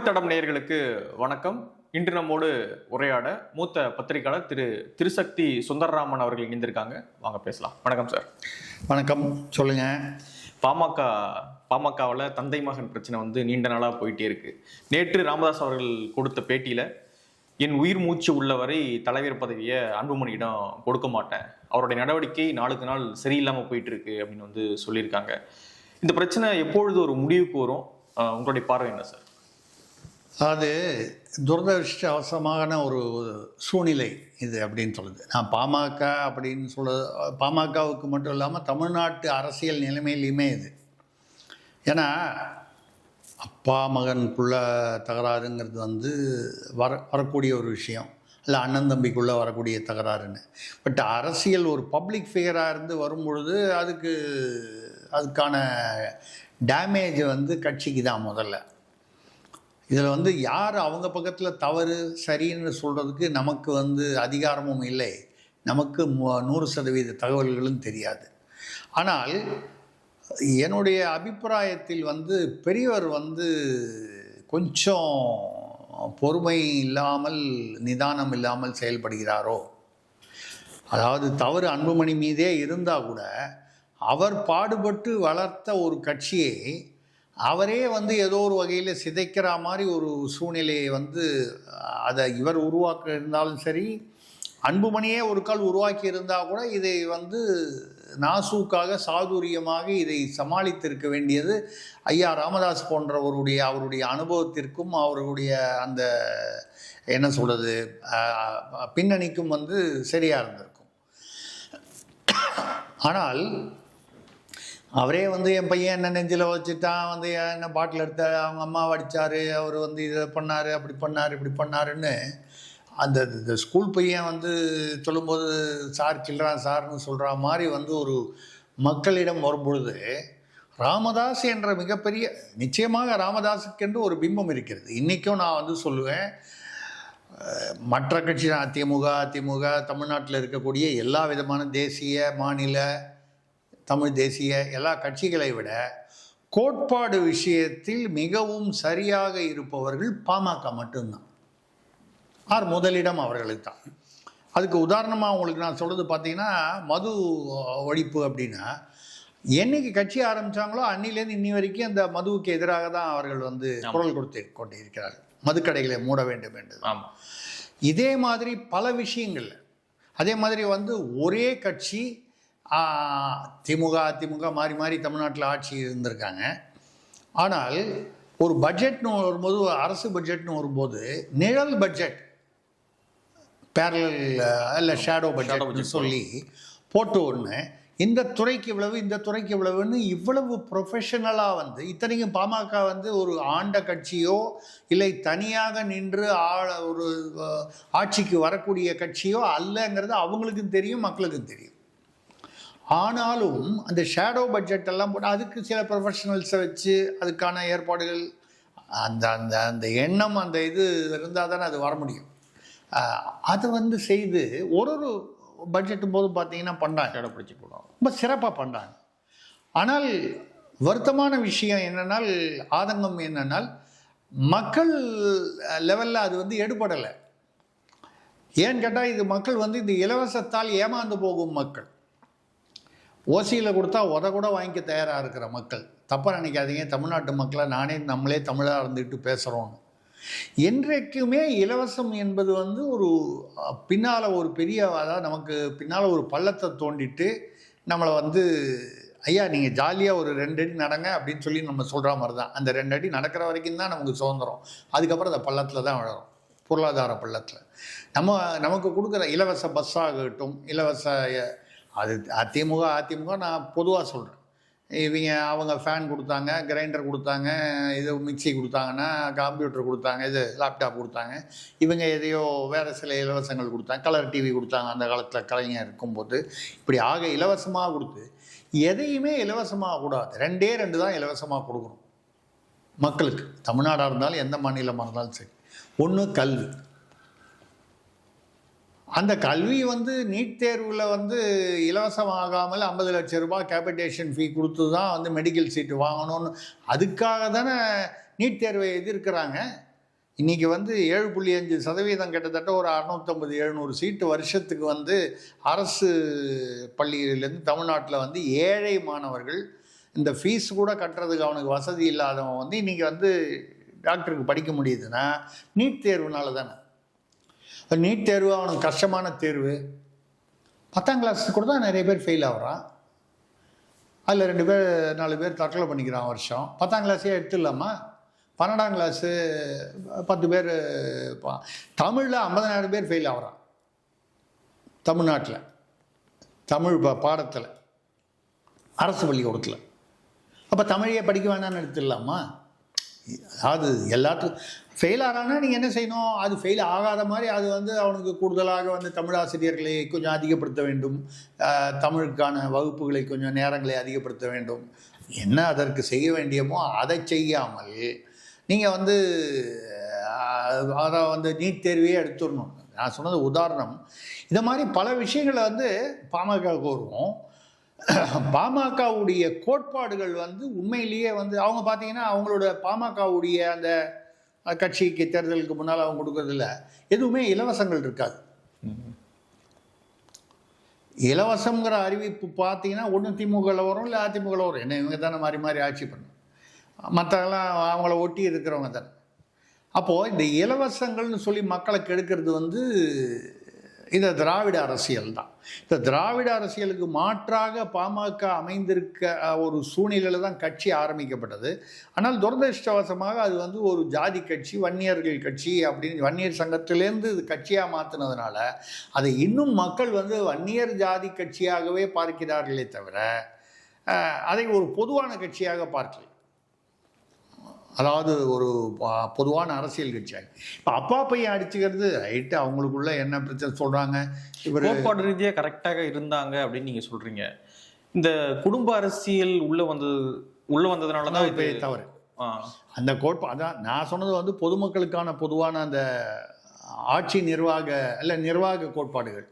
வழித்தடம் நேயர்களுக்கு வணக்கம். இன்று நம்மோடு உரையாட மூத்த பத்திரிகையாளர் திரு திருசக்தி சுந்தரராமன் அவர்கள் இணைந்திருக்காங்க. வாங்க பேசலாம். வணக்கம் சார். வணக்கம். சொல்லுங்க. பாமகவில் தந்தை மகன் பிரச்சனை நீண்ட நாளாக போயிட்டே இருக்கு. நேற்று ராமதாஸ் அவர்கள் கொடுத்த பேட்டியில என் உயிர் மூச்சு உள்ளவரை தலைவர் பதவியை அன்புமணியிடம் கொடுக்க மாட்டேன், அவருடைய நடவடிக்கை நாளுக்கு நாள் சரியில்லாமல் போயிட்டு இருக்கு அப்படின்னு சொல்லியிருக்காங்க. இந்த பிரச்சனை எப்பொழுது ஒரு முடிவுக்கு வரும்? உங்களுடைய பார்வை என்ன சார்? அது துரதிருஷ்டவசமான ஒரு சூழ்நிலை இது அப்படின்னு சொல்லுது. நான் பாமக அப்படின்னு பாமகவுக்கு மட்டும் இல்லாமல் தமிழ்நாட்டு அரசியல் நிலைமையிலையுமே இது. ஏன்னா அப்பா மகனுக்குள்ள தகராறுங்கிறது வரக்கூடிய ஒரு விஷயம், இல்லை அண்ணன் தம்பிக்குள்ளே வரக்கூடிய தகராறுன்னு. பட் அரசியல் ஒரு பப்ளிக் ஃபிகராக இருந்து வரும்பொழுது அதுக்கான டேமேஜ் கட்சிக்கு தான் முதல்ல. இதில் யார் அவங்க பக்கத்தில் தவறு சரின்னு சொல்கிறதுக்கு நமக்கு அதிகாரமும் இல்லை, நமக்கு 100% தகவல்களும் தெரியாது. ஆனால் என்னுடைய அபிப்பிராயத்தில் பெரியவர் கொஞ்சம் பொறுமை இல்லாமல் நிதானம் இல்லாமல் செயல்படுகிறாரோ. அதாவது தவறு அன்புமணி மீதே இருந்தால் கூட அவர் பாடுபட்டு வளர்த்த ஒரு கட்சியை அவரே ஏதோ ஒரு வகையில் சிதைக்கிற மாதிரி ஒரு சூழ்நிலையை அதை இவர் உருவாக்க இருந்தாலும் சரி, அன்புமணியே ஒரு கால் உருவாக்கி இருந்தால் கூட இதை நாசூக்காக சாதுரியமாக இதை சமாளித்திருக்க வேண்டியது ஐயா ராமதாஸ் அவருடைய அனுபவத்திற்கும் அவருடைய அந்த என்ன சொல்கிறது பின்னணிக்கும் சரியாக இருந்திருக்கும். ஆனால் அவரே என் பையன் என்ன நெஞ்சில் வச்சுட்டான், என்ன பாட்டில் எடுத்த அவங்க அம்மா அடித்தார், அவர் இதை பண்ணார், அப்படி பண்ணார், இப்படி பண்ணாருன்னு அந்த ஸ்கூல் பையன் சொல்லும்போது சார் கிள்றான் சார்னு சொல்கிற மாதிரி ஒரு மக்களிடம் வரும்பொழுது ராமதாஸ் என்ற மிகப்பெரிய, நிச்சயமாக ராமதாஸுக்கென்று ஒரு பிம்பம் இருக்கிறது. இன்றைக்கும் நான் சொல்லுவேன், மற்ற கட்சி அதிமுக தமிழ்நாட்டில் இருக்கக்கூடிய எல்லா விதமான தேசிய மாநில தமிழ் தேசிய எல்லா கட்சிகளை விட கோட்பாடு விஷயத்தில் மிகவும் சரியாக இருப்பவர்கள் பாமக மட்டும்தான். முதலிடம் அவர்களுக்கு தான். அதுக்கு உதாரணமாக உங்களுக்கு நான் சொல்கிறது பார்த்தீங்கன்னா, மது ஒழிப்பு அப்படின்னா என்னைக்கு கட்சி ஆரம்பித்தாங்களோ அன்னிலேருந்து இன்னி வரைக்கும் அந்த மதுவுக்கு எதிராக தான் அவர்கள் குரல் கொடுத்து கொண்டு இருக்கிறார்கள். மதுக்கடைகளை மூட வேண்டும் என்று. இதே மாதிரி பல விஷயங்கள். அதே மாதிரி ஒரே கட்சி அதிமுக மாறி மாறி தமிழ்நாட்டில் ஆட்சி இருந்திருக்காங்க. ஆனால் ஒரு பட்ஜெட்னு வரும்போது, அரசு பட்ஜெட்னு வரும்போது நிழல் பட்ஜெட், பேரலல் இல்லை ஷேடோ பட்ஜெட்னு சொல்லி போட்டு ஒன்று இந்த துறைக்கு இவ்வளவு இந்த துறைக்கு இவ்வளவுன்னு இவ்வளவு ப்ரொஃபஷனலாக இத்தனைக்கும் பாமக ஒரு ஆண்ட கட்சியோ இல்லை தனியாக நின்று ஒரு ஆட்சிக்கு வரக்கூடிய கட்சியோ அல்லங்கிறது அவங்களுக்கும் தெரியும், மக்களுக்கும் தெரியும். ஆனாலும் அந்த ஷேடோ பட்ஜெட் எல்லாம் போட்டு அதுக்கு சில ப்ரொஃபஷனல்ஸை வச்சு அதுக்கான ஏற்பாடுகள், அந்த அந்த அந்த எண்ணம் அந்த இது இருந்தால் தானே அது வர முடியும். அதை செய்து ஒரு பட்ஜெட்டும் போது பார்த்தீங்கன்னா பண்ணுறாங்க, ஷேடோ பிடிச்சி போடுவாங்க, ரொம்ப சிறப்பாக பண்ணுறாங்க. ஆனால் வருத்தமான விஷயம் என்னென்னால், ஆதங்கம் என்னென்னால், மக்கள் லெவலில் அது எடுபடலை. ஏன்னு கேட்டால் இது மக்கள் இந்த இலவசத்தால் ஏமாந்து போகும் மக்கள், ஓசியில் கொடுத்தா கூட வாங்கிக்க தயாராக இருக்கிற மக்கள். தப்பாக நினைக்காதீங்க, தமிழ்நாட்டு மக்களை நம்மளே தமிழாக இருந்துட்டு பேசுகிறோன்னு. என்றைக்குமே இலவசம் என்பது ஒரு பின்னால் ஒரு பெரிய, அதாவது நமக்கு பின்னால் ஒரு பள்ளத்தை தோண்டிட்டு நம்மளை ஐயா நீங்கள் ஜாலியாக ஒரு 2 அடி நடங்க அப்படின்னு சொல்லி நம்ம சொல்கிற மாதிரி தான். அந்த 2 அடி நடக்கிற வரைக்கும் தான் நமக்கு சுதந்திரம். அதுக்கப்புறம் அந்த பள்ளத்தில் தான் விழறோம், பொருளாதார பள்ளத்தில். நமக்கு கொடுக்குற இலவச பஸ்ஸாகட்டும், இலவச அது அதிமுக நான் பொதுவாக சொல்கிறேன். அவங்க ஃபேன் கொடுத்தாங்க, கிரைண்டர் கொடுத்தாங்க, இது மிக்சி கொடுத்தாங்கன்னா, கம்ப்யூட்டர் கொடுத்தாங்க, இது லேப்டாப் கொடுத்தாங்க, இவங்க எதையோ வேறு சில இலவசங்கள் கொடுத்தாங்க, கலர் டிவி கொடுத்தாங்க அந்த காலத்தில் கலைஞர் இருக்கும்போது. இப்படி ஆக இலவசமாக கொடுத்து எதையுமே இலவசமாக கூடாது. 2 தான் இலவசமாக கொடுக்கணும் மக்களுக்கு, தமிழ்நாடாக இருந்தாலும் எந்த மாநிலமாக இருந்தாலும் சரி. ஒன்று கல்வி. அந்த கல்வி நீட் தேர்வில் இலவசமாகாமல் 50 லட்சம் ரூபாய் கேபிட்டேஷன் ஃபீ கொடுத்து தான் மெடிக்கல் சீட்டு வாங்கணும்னு, அதுக்காக தானே நீட் தேர்வை எதிர்க்கிறாங்க. இன்றைக்கி வந்து 7.5% கிட்டத்தட்ட ஒரு 650-700 சீட்டு வருஷத்துக்கு வந்து அரசு பள்ளியிலேருந்து தமிழ்நாட்டில் வந்து ஏழை மாணவர்கள் இந்த ஃபீஸ் கூட கட்டுறதுக்கு அவனுக்கு வசதி இல்லாதவன் வந்து இன்றைக்கி வந்து டாக்டருக்கு படிக்க முடியுதுன்னா நீட் தேர்வுனால தானே. நீட் தேர்வு அவனுக்கு கஷ்டமான தேர்வு. 10ஆம் கிளாஸ் கூட தான் நிறைய பேர் ஃபெயில் ஆகிறான். அதில் 2 பேர் 4 பேர் தற்கொலை பண்ணிக்கிறான் வருஷம். 10ஆம் கிளாஸே எடுத்துடலாமா? 12ஆம் கிளாஸு 10 பேர். தமிழில் 50,000 பேர் ஃபெயில் ஆகிறான் தமிழ்நாட்டில், தமிழ் பாடத்தில், அரசு பள்ளிக்கூடத்தில். அப்போ தமிழையே படிக்க வேணான்னு எடுத்துடலாமா? அது எல்லாத்துக்கும் ஃபெயில் ஆகிறான்னா நீங்கள் என்ன செய்யணும்? அது ஃபெயில் ஆகாத மாதிரி அது வந்து அவனுக்கு கூடுதலாக வந்து தமிழ் ஆசிரியர்களை கொஞ்சம் அதிகப்படுத்த வேண்டும், தமிழுக்கான வகுப்புகளை கொஞ்சம் நேரங்களை அதிகப்படுத்த வேண்டும். என்ன அதற்கு செய்ய வேண்டியமோ அதை செய்யாமல் நீங்கள் வந்து அதை வந்து நீட் தேர்வையே எடுத்துடணும். நான் சொன்னது உதாரணம். இந்த மாதிரி பல விஷயங்களை வந்து பாமக வருவோம். பாமகவுடைய கோட்பாடுகள் வந்து உண்மையிலேயே வந்து அவங்க பார்த்தீங்கன்னா அவங்களோட பாமகவுடைய அந்த கட்சிக்கு தேர்தலுக்கு முன்னால் அவங்க கொடுக்கறதில்ல எதுவுமே இலவசங்கள் இருக்காது. இலவசங்கிற அறிவிப்பு பார்த்தீங்கன்னா ஒன்று திமுகவில் வரும், இல்லை அதிமுகவில் வரும். என்ன இவங்க தானே மாறி மாறி ஆட்சி பண்ணும், மற்றெல்லாம் அவங்கள ஒட்டி இருக்கிறவங்க தானே. அப்போது இந்த இலவசங்கள்னு சொல்லி மக்களை கெடுக்கிறது வந்து இந்த திராவிட அரசியல் தான். இந்த திராவிட அரசியலுக்கு மாற்றாக பாமக அமைந்திருக்க ஒரு சூழ்நிலையில் தான் கட்சி ஆரம்பிக்கப்பட்டது. ஆனால் துரதிருஷ்டவசமாக அது வந்து ஒரு ஜாதி கட்சி, வன்னியர்கள் கட்சி அப்படின்னு வன்னியர் சங்கத்திலேருந்து இது கட்சியாக மாற்றினதுனால அதை இன்னும் மக்கள் வந்து வன்னியர் ஜாதி கட்சியாகவே பார்க்கிறார்களே தவிர அதை ஒரு பொதுவான கட்சியாக பார்க்கல. அதாவது ஒரு பொதுவான அரசியல் கட்சியாக. இப்போ அப்பா பையன் அடிச்சுக்கிறது ரைட்டு, அவங்களுக்குள்ள என்ன பிரச்சனை சொல்கிறாங்க. இவர் கோட்பாடு ரீதியாக கரெக்டாக இருந்தாங்க அப்படின்னு நீங்கள் சொல்கிறீங்க. இந்த குடும்ப அரசியல் உள்ளே வந்ததுனால தான் இப்போ தவறு. அந்த அதான் நான் சொன்னது வந்து பொதுமக்களுக்கான பொதுவான அந்த ஆட்சி நிர்வாக கோட்பாடுகள்.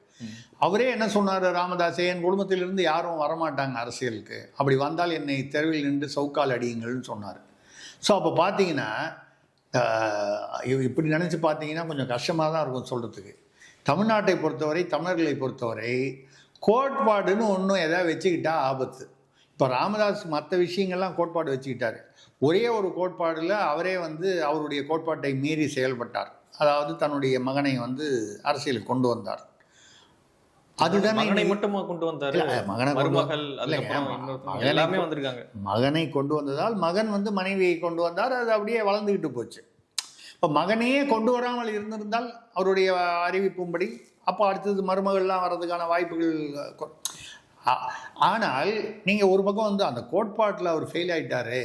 அவரே என்ன சொன்னார் ராமதாஸே, என் குடும்பத்திலிருந்து யாரும் வரமாட்டாங்க அரசியலுக்கு, அப்படி வந்தால் என்னை தெருவில் நின்று சவுக்கால் அடியுங்கள்னு சொன்னார். ஸோ அப்போ பார்த்தீங்கன்னா இப்படி நினச்சி பார்த்தீங்கன்னா கொஞ்சம் கஷ்டமாக தான் இருக்கும் சொல்கிறதுக்கு. தமிழ்நாட்டை பொறுத்தவரை, தமிழர்களை பொறுத்தவரை கோட்பாடுன்னு ஒன்றும் எதாவது வச்சுக்கிட்டா ஆபத்து. இப்போ ராமதாஸ் மற்ற விஷயங்கள்லாம் கோட்பாடு வச்சுக்கிட்டார். ஒரே ஒரு கோட்பாடில் அவரே வந்து அவருடைய கோட்பாட்டை மீறி செயல்பட்டார். அதாவது தன்னுடைய மகனை வந்து அரசியலுக்கு கொண்டு வந்தார். அதுதானே மட்டுமா கொண்டு வந்தார். மகனை கொண்டு வந்ததால் மகன் வந்து மனைவியை கொண்டு வந்தார். அது அப்படியே வளர்ந்துக்கிட்டு போச்சு. இப்போ மகனையே கொண்டு வராமல் இருந்திருந்தால் அவருடைய அறிவிப்பும்படி அப்போ அடுத்தது மருமகள்லாம் வர்றதுக்கான வாய்ப்புகள். ஆனால் நீங்கள் ஒரு பக்கம் வந்து அந்த கோட்பாட்டில் அவர் ஃபெயில் ஆகிட்டாரு,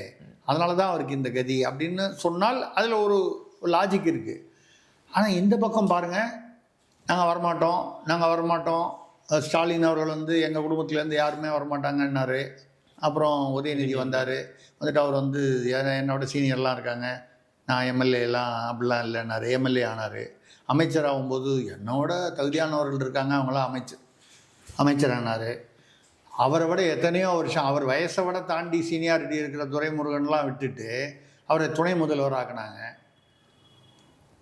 அதனால தான் அவருக்கு இந்த கதி அப்படின்னு சொன்னால் அதில் ஒரு லாஜிக் இருக்குது. ஆனால் இந்த பக்கம் பாருங்கள், நாங்கள் வரமாட்டோம். ஸ்டாலின் அவர்கள் வந்து எங்கள் குடும்பத்துலேருந்து யாருமே வரமாட்டாங்கன்னாரு. அப்புறம் உதயநிதி வந்தார். வந்துட்டு அவர் வந்து என்னோட சீனியர்லாம் இருக்காங்க, நான் எம்எல்ஏலாம் அப்படிலாம் இல்லைன்னாரு. எம்எல்ஏ ஆனார். அமைச்சர் ஆகும்போது என்னோட தகுதியானவர்கள் இருக்காங்க, அவங்களாம் அமைச்சர் ஆனார். அவரை விட எத்தனையோ வருஷம், அவர் வயசை விட தாண்டி சீனியாரிட்டி இருக்கிற துரைமுருகன்லாம் விட்டுட்டு அவரை துணை முதல்வர் ஆக்கினாங்க.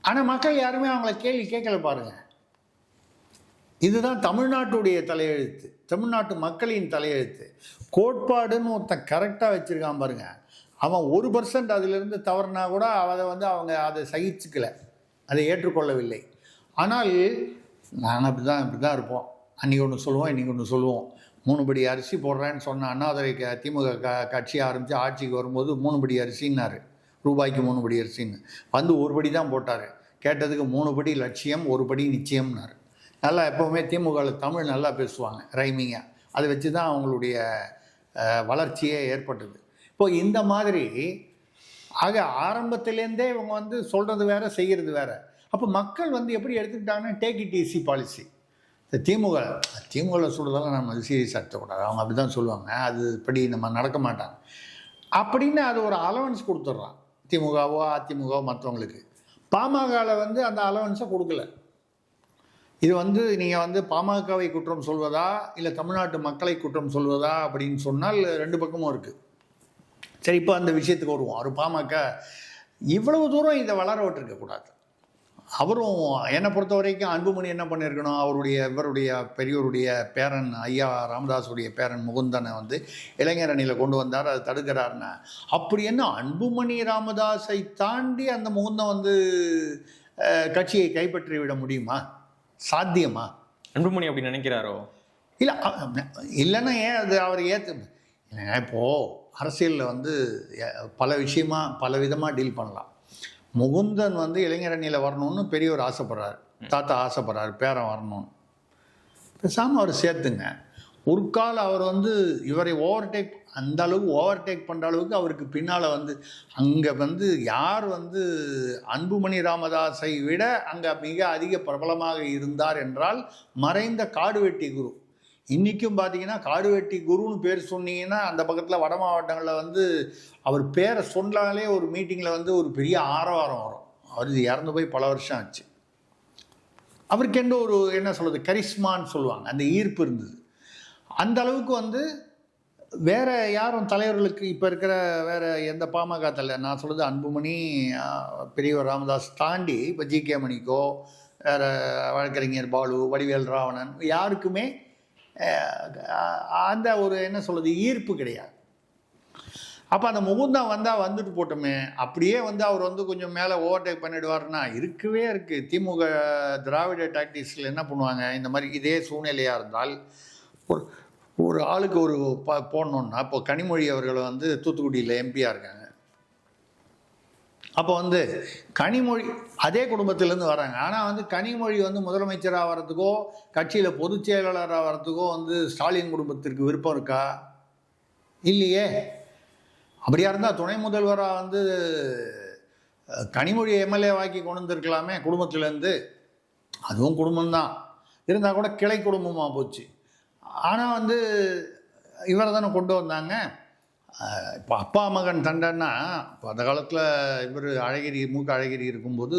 ஆனால் மக்கள் யாருமே அவங்கள கேள்வி கேட்கல பாருங்கள். இதுதான் தமிழ்நாட்டுடைய தலையெழுத்து, தமிழ்நாட்டு மக்களின் தலையெழுத்து. கோட்பாடுன்னு ஒருத்தன் கரெக்டாக வச்சுருக்கான் பாருங்க, அவன் 1% அதிலிருந்து தவறுனா கூட அவங்க அதை சகிச்சுக்கலை, அதை ஏற்றுக்கொள்ளவில்லை. ஆனால் நான் இப்படி தான் இருப்போம். அன்றைக்கி ஒன்று சொல்லுவோம், இன்றைக்கி ஒன்று சொல்லுவோம். 3 படி அரிசி போடுறேன்னு சொன்ன அண்ணாதுரை திமுக கட்சி ஆரம்பித்து ஆட்சிக்கு வரும்போது 3 படி அரிசின்னாரு, ரூபாய்க்கு 3 படி அரிசின்னு வந்து 1 படி தான் போட்டார். கேட்டதுக்கு 3 படி லட்சியம், 1 படி நிச்சயம்னாரு. நல்லா எப்போவுமே திமுகவில் தமிழ் நல்லா பேசுவாங்க, ரைமிங்காக. அதை வச்சு தான் அவங்களுடைய வளர்ச்சியே ஏற்பட்டது. இப்போது இந்த மாதிரி ஆரம்பத்திலேருந்தே இவங்க வந்து சொல்கிறது வேறு, செய்கிறது வேறு. அப்போ மக்கள் வந்து எப்படி எடுத்துக்கிட்டாங்கன்னா டேக் இட் ஈஸி பாலிசி. இந்த திமுகவில் சொல்கிறதெல்லாம் நம்ம சீரியஸ் எடுத்துக்கூடாது, அவங்க அப்படி தான் சொல்லுவாங்க, அது படி நம்ம நடக்க மாட்டாங்க அப்படின்னு அது ஒரு அலவன்ஸ் கொடுத்துட்றான் திமுகவோ அதிமுகவோ மற்றவங்களுக்கு. பாமகவில் வந்து அந்த அலவன்ஸை கொடுக்கல. இது வந்து நீங்கள் வந்து பாமகவை குற்றம் சொல்வதா இல்லை தமிழ்நாட்டு மக்களை குற்றம் சொல்வதா அப்படின்னு சொன்னால் 2 பக்கமும் இருக்குது. சரி, இப்போ அந்த விஷயத்துக்கு வருவோம். ஒரு பாமக இவ்வளவு தூரம் இதை வளர விட்டுருக்கக்கூடாது. அவரும் என்னை பொறுத்த வரைக்கும் அன்புமணி என்ன பண்ணியிருக்கணும், இவருடைய பெரியோருடைய பேரன் ஐயா ராமதாஸுடைய பேரன் முகுந்தனை வந்து இளைஞர் அணியில் கொண்டு வந்தார், அதை தடுக்கிறாருன்னா அப்படி என்ன அன்புமணி ராமதாஸை தாண்டி அந்த முகுந்தன் வந்து கட்சியை கைப்பற்றி விட முடியுமா? சாத்தியமா? அன்புமணி அப்படி நினைக்கிறாரோ? இல்லை இல்லைன்னா ஏன் அது அவர் இப்போது அரசியலில் வந்து பல விதமாக டீல் பண்ணலாம். முகுந்தன் வந்து இளைஞர் அணியில் வரணும்னு பெரியவர் ஆசைப்படுறாரு, தாத்தா ஆசைப்படுறாரு பேரன் வரணும்னு. பேசாமல் அவர் சேர்த்துங்க. ஒரு கால் அவர் வந்து இவரை அந்த அளவுக்கு ஓவர்டேக் பண்ணுற அளவுக்கு அவருக்கு பின்னால் வந்து அங்கே வந்து யார் வந்து அன்புமணி ராமதாஸை விட அங்கே மிக அதிக பிரபலமாக இருந்தார் என்றால் மறைந்த காடுவெட்டி குரு. இன்றைக்கும் பார்த்தீங்கன்னா காடுவெட்டி குருன்னு பேர் சொன்னீங்கன்னா அந்த பக்கத்தில் வட மாவட்டங்களில் வந்து அவர் பேரை சொன்னாலே ஒரு மீட்டிங்கில் வந்து ஒரு பெரிய ஆரவாரம் வரும். அவர் இறந்து போய் பல வருஷம் ஆச்சு. அவருக்கு எந்த ஒரு என்ன சொல்கிறது கரிஸ்மான்னு சொல்லுவாங்க, அந்த ஈர்ப்பு இருந்தது. அந்த அளவுக்கு வந்து வேற யாரும் தலைவர்களுக்கு இப்போ இருக்கிற வேற எந்த பாமக தலைவர், நான் சொல்கிறது அன்புமணி பெரியவர் ராமதாஸ் தாண்டி இப்போ ஜி.கே. மணிக்கோ வேற வழக்கறிஞர் பாலு, வடிவேல் ராவணன் யாருக்குமே அந்த ஒரு என்ன சொல்கிறது ஈர்ப்பு கிடையாது. அப்போ அந்த முகுந்தன் வந்தால் வந்துட்டு போட்டோமே, அப்படியே வந்து அவர் வந்து கொஞ்சம் மேலே ஓவர்டேக் பண்ணிடுவார்னா இருக்கவே இருக்குது. திமுக திராவிட டாக்டிக்ஸில் என்ன பண்ணுவாங்க, இந்த மாதிரி இதே சூழ்நிலையாக இருந்தால் ஒரு ஆளுக்கு ஒரு போடணுன்னா, இப்போ கனிமொழி அவர்கள் வந்து தூத்துக்குடியில் எம்பியாக இருக்காங்க. அப்போ வந்து கனிமொழி அதே குடும்பத்திலேருந்து வராங்க. ஆனால் வந்து கனிமொழி வந்து முதலமைச்சராக வர்றதுக்கோ கட்சியில் பொதுச் செயலாளராக வர்றதுக்கோ வந்து ஸ்டாலின் குடும்பத்திற்கு விருப்பம் இருக்கா? இல்லையே. அப்படியா இருந்தால் துணை முதல்வராக வந்து கனிமொழி எம்எல்ஏ வாக்கி கொண்டு வந்திருக்கலாமே குடும்பத்திலேருந்து. அதுவும் குடும்பம்தான், இருந்தால் கூட கிளை குடும்பமாக போச்சு. ஆனால் வந்து இவரை தானே கொண்டு வந்தாங்க. இப்போ அப்பா மகன் சண்டைன்னா, இப்போ அந்த காலத்தில் இவர் அழகிரி அழகிரி இருக்கும்போது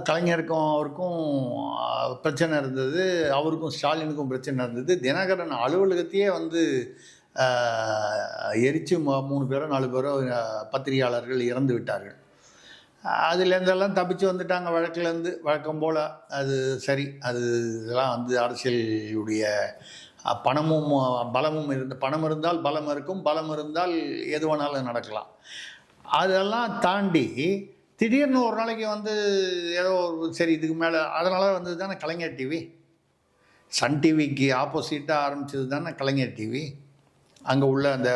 கலைஞருக்கும் அவருக்கும் பிரச்சனை இருந்தது, அவருக்கும் ஸ்டாலினுக்கும் பிரச்சனை இருந்தது. தினகரன் அலுவலகத்தையே வந்து எரித்து 3 பேரோ 4 பேரோ பத்திரிகையாளர்கள் இறந்து விட்டார்கள். அதுலேருந்தெல்லாம் தப்பிச்சு வந்துட்டாங்க வழக்கிலேருந்து. வழக்கம் போல் அது சரி, அது இதெல்லாம் வந்து அரசியலுடைய பணமும் பலமும் பணம் இருந்தால் பலம் இருக்கும், பலம் இருந்தால் எது வேணாலும் நடக்கலாம். அதெல்லாம் தாண்டி திடீர்னு ஒரு நாளைக்கு வந்து ஏதோ சரி இதுக்கு மேலே, அதனால வந்தது தானே கலைஞர் டிவி. சன் டிவிக்கு ஆப்போசிட்டாக ஆரம்பித்தது தானே கலைஞர் டிவி. அங்கே உள்ள அந்த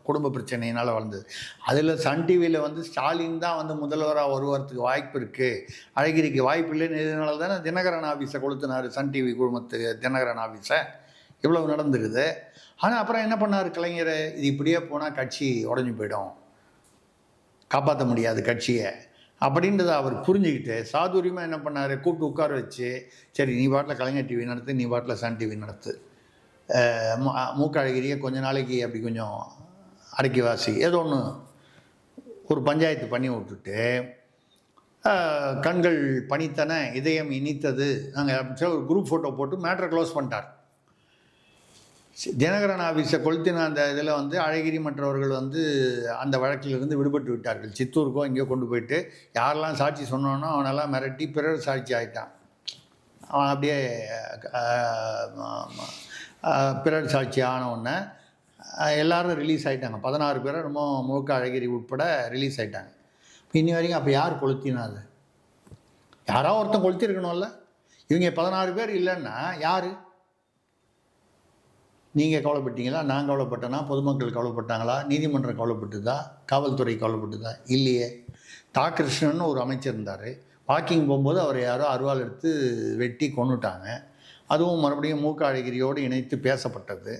குடும்ப பிரச்சனையினால் வளர்ந்தது. அதில் சன் டிவியில் வந்து ஸ்டாலின் தான் வந்து முதல்வராக வருவதற்கு வாய்ப்பு இருக்குது, அழகிரிக்கு வாய்ப்பு இல்லைன்னு இதனால தானே தினகரன் ஆஃபீஸை கொளுத்தினார். சன் டிவி குழுமத்துக்கு தினகரன் ஆஃபீஸை இவ்வளவு நடந்துருக்குது. ஆனால் அப்புறம் என்ன பண்ணார் கலைஞர், இது இப்படியே போனால் கட்சி உடஞ்சி போயிடும், காப்பாற்ற முடியாது கட்சியை அப்படின்றத அவர் புரிஞ்சுக்கிட்டு சாதுரியமாக என்ன பண்ணார், கூப்பிட்டு உட்கார வச்சு, சரி நீ பாட்டில் கலைஞர் டிவி நடத்து, நீ பாட்டில் சன் டிவி நடத்து, அழகிரியை கொஞ்ச நாளைக்கு அப்படி கொஞ்சம் அடக்கி வாசி, ஏதோ ஒன்று ஒரு பஞ்சாயத்து பண்ணி விட்டுட்டு கண்கள் பணித்தன இதயம் இனித்தது நாங்கள் ஒரு குரூப் ஃபோட்டோ போட்டு மேட்ரை க்ளோஸ் பண்ணிட்டார். தினகரன் ஆஃபீஸை கொளுத்தின அந்த இதில் வந்து அழகிரி மற்றவர்கள் வந்து அந்த வழக்கிலிருந்து விடுபட்டு விட்டார்கள். சித்தூருக்கோ இங்கேயோ கொண்டு போயிட்டு யாரெல்லாம் சாட்சி சொன்னானோ அவனெல்லாம் மிரட்டி பிறர் சாட்சி ஆகிட்டான். அவன் அப்படியே பிறர் சாட்சி ஆனவுடனே எல்லோரும் ரிலீஸ் ஆகிட்டாங்க. 16 பேர் நம்ம அழகிரி உட்பட ரிலீஸ் ஆகிட்டாங்க. இன்னி வரைக்கும் அப்போ யார் கொளுத்தினா? அது யாராவது ஒருத்தன் கொளுத்திருக்கணும்ல. இவங்க 16 பேர் இல்லைன்னா யார்? நீங்கள் கவலைப்பட்டீங்களா? நான் கவலைப்பட்டேனா? பொதுமக்கள் கவலைப்பட்டாங்களா? நீதிமன்றம் கவலைப்பட்டுதா? காவல்துறை கவலைப்பட்டுதா? இல்லையே. கிருஷ்ணன் ஒரு அமைச்சர் இருந்தார், வாக்கிங் போகும்போது அவர் யாரோ அருவாள் எடுத்து வெட்டி கொன்னுட்டாங்க. அதுவும் மறுபடியும் அழகிரியோடு இணைத்து பேசப்பட்டது.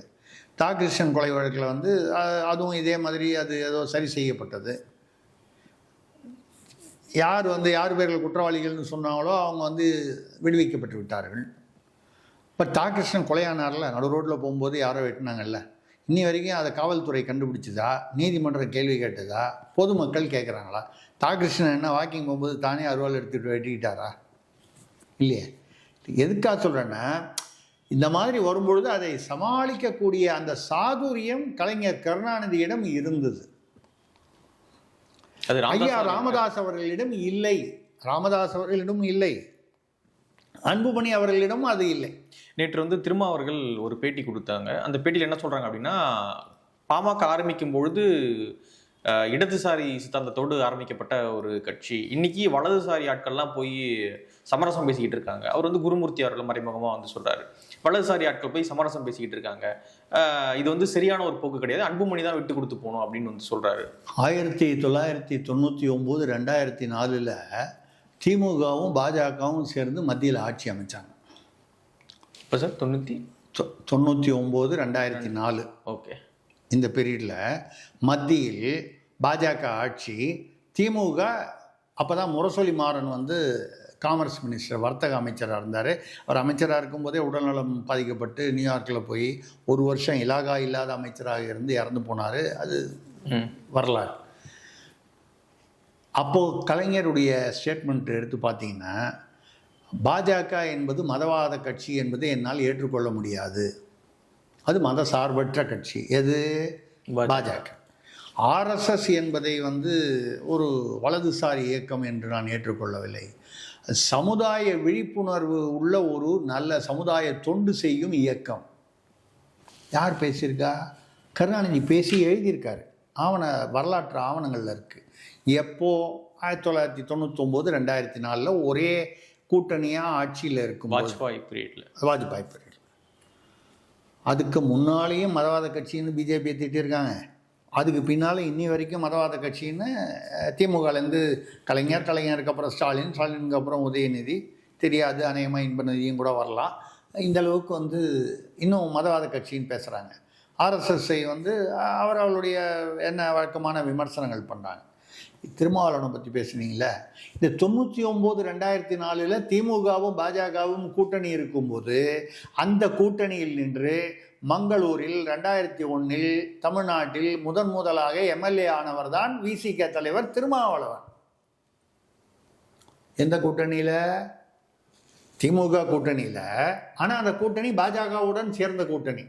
கிருஷ்ணன் கொலை வழக்கில் வந்து அதுவும் இதே மாதிரி அது ஏதோ சரி செய்யப்பட்டது. யார் பேர்கள் குற்றவாளிகள்னு சொன்னாங்களோ அவங்க வந்து விடுவிக்கப்பட்டு விட்டார்கள். இப்போ கிருஷ்ணன் கொலையானார்ல, நடு ரோட்டில் போகும்போது யாரோ வெட்டினாங்கல்ல, இன்னி வரைக்கும் அதை காவல்துறை கண்டுபிடிச்சதா? நீதிமன்றம் கேள்வி கேட்டதா? பொதுமக்கள் கேட்குறாங்களா? கிருஷ்ணன் என்ன வாக்கிங் போகும்போது தானே அருவாள் எடுத்துகிட்டு வெட்டிக்கிட்டாரா? இல்லையே. எதுக்காக சொல்கிறேன்னா, இந்த மாதிரி வரும்பொழுது அதை சமாளிக்கக்கூடிய அந்த சாதுரியம் கலைஞர் கருணாநிதியிடம் இருந்தது. அது ஐயா ராமதாஸ் அவர்களிடம் இல்லை, ராமதாஸ் அவர்களிடம் இல்லை, அன்புமணி அவர்களிடம் அது இல்லை. நேற்று வந்து திருமாவர்கள் ஒரு பேட்டி கொடுத்தாங்க. அந்த பேட்டியில் என்ன சொல்றாங்க அப்படின்னா, பாமக ஆரம்பிக்கும் பொழுது இடதுசாரி சித்தாந்தத்தோடு ஆரம்பிக்கப்பட்ட ஒரு கட்சி, இன்னைக்கு வலதுசாரி ஆட்கள்லாம் போய் சமரசம் பேசிக்கிட்டு இருக்காங்க. அவர் வந்து குருமூர்த்தி அவர்கள் மறைமுகமாக வந்து சொல்றாரு, வலதுசாரி ஆட்கள் போய் சமரசம் பேசிக்கிட்டு இருக்காங்க, இது வந்து சரியான ஒரு போக்கு கிடையாது, அன்புமணி தான் விட்டு கொடுத்து போகணும் அப்படின்னு வந்து சொல்றாரு. 1999 2004 திமுகவும் பாஜகவும் சேர்ந்து மத்தியில் ஆட்சி அமைச்சாங்க. இப்போ சார் 99 2004 ஓகே, இந்த பீரியடில் மத்தியில் பாஜக ஆட்சி, திமுக அப்போ தான் முரசொலி மாறன் வந்து காமர்ஸ் மினிஸ்டர், வர்த்தக அமைச்சராக இருந்தார். அவர் அமைச்சராக இருக்கும்போதே உடல்நலம் பாதிக்கப்பட்டு நியூயார்க்கில் போய் ஒரு வருஷம் இலாகா இல்லாத அமைச்சராக இருந்து இறந்து போனார். அது வரலாறு. அப்போது கலைஞருடைய ஸ்டேட்மெண்ட் எடுத்து பார்த்தீங்கன்னா, பாஜக என்பது மதவாத கட்சி என்பதை என்னால் ஏற்றுக்கொள்ள முடியாது, அது மத சார்பற்ற கட்சி. எது? பாஜக. ஆர்எஸ்எஸ் என்பதை வந்து ஒரு வலதுசாரி இயக்கம் என்று நான் ஏற்றுக்கொள்ளவில்லை. சமுதாய விழிப்புணர்வு உள்ள ஒரு நல்ல சமுதாய தொண்டு செய்யும் இயக்கம். யார் பேசியிருக்கா? கருணாநிதி பேசி எழுதியிருக்காரு, வரலாற்று ஆவணங்களில் இருக்குது. எப்போ? 1999 2004 ஒரே கூட்டணியாக ஆட்சியில் இருக்கும், வாஜ்பாய் பீரியடில். அதுக்கு முன்னாலேயும் மதவாத கட்சின்னு பிஜேபியை திட்டிருக்காங்க. அதுக்கு பின்னால் இன்னி வரைக்கும் மதவாத கட்சின்னு திமுகலேருந்து கலைஞருக்கு அப்புறம் ஸ்டாலினுக்கு அப்புறம் உதயநிதி, தெரியாது அநேகமாக இன்பநிதியும் கூட வரலாம். இந்த அளவுக்கு வந்து இன்னும் மதவாத கட்சின்னு பேசுகிறாங்க. ஆர்எஸ்எஸ்ஐ வந்து அவர்களுடைய என்ன வழக்கமான விமர்சனங்கள் பண்ணுறாங்க. திருமாவளவனை பற்றி பேசுனீங்களே, இந்த 99 2004 திமுகவும் பாஜகவும் கூட்டணி இருக்கும்போது அந்த கூட்டணியில் நின்று மங்களூரில் 2001 தமிழ்நாட்டில் முதலாக எம்எல்ஏ ஆனவர் தான் விசிக தலைவர் திருமாவளவன். எந்த கூட்டணியில்? திமுக கூட்டணியில். ஆனால் அந்த கூட்டணி பாஜகவுடன் சேர்ந்த கூட்டணி.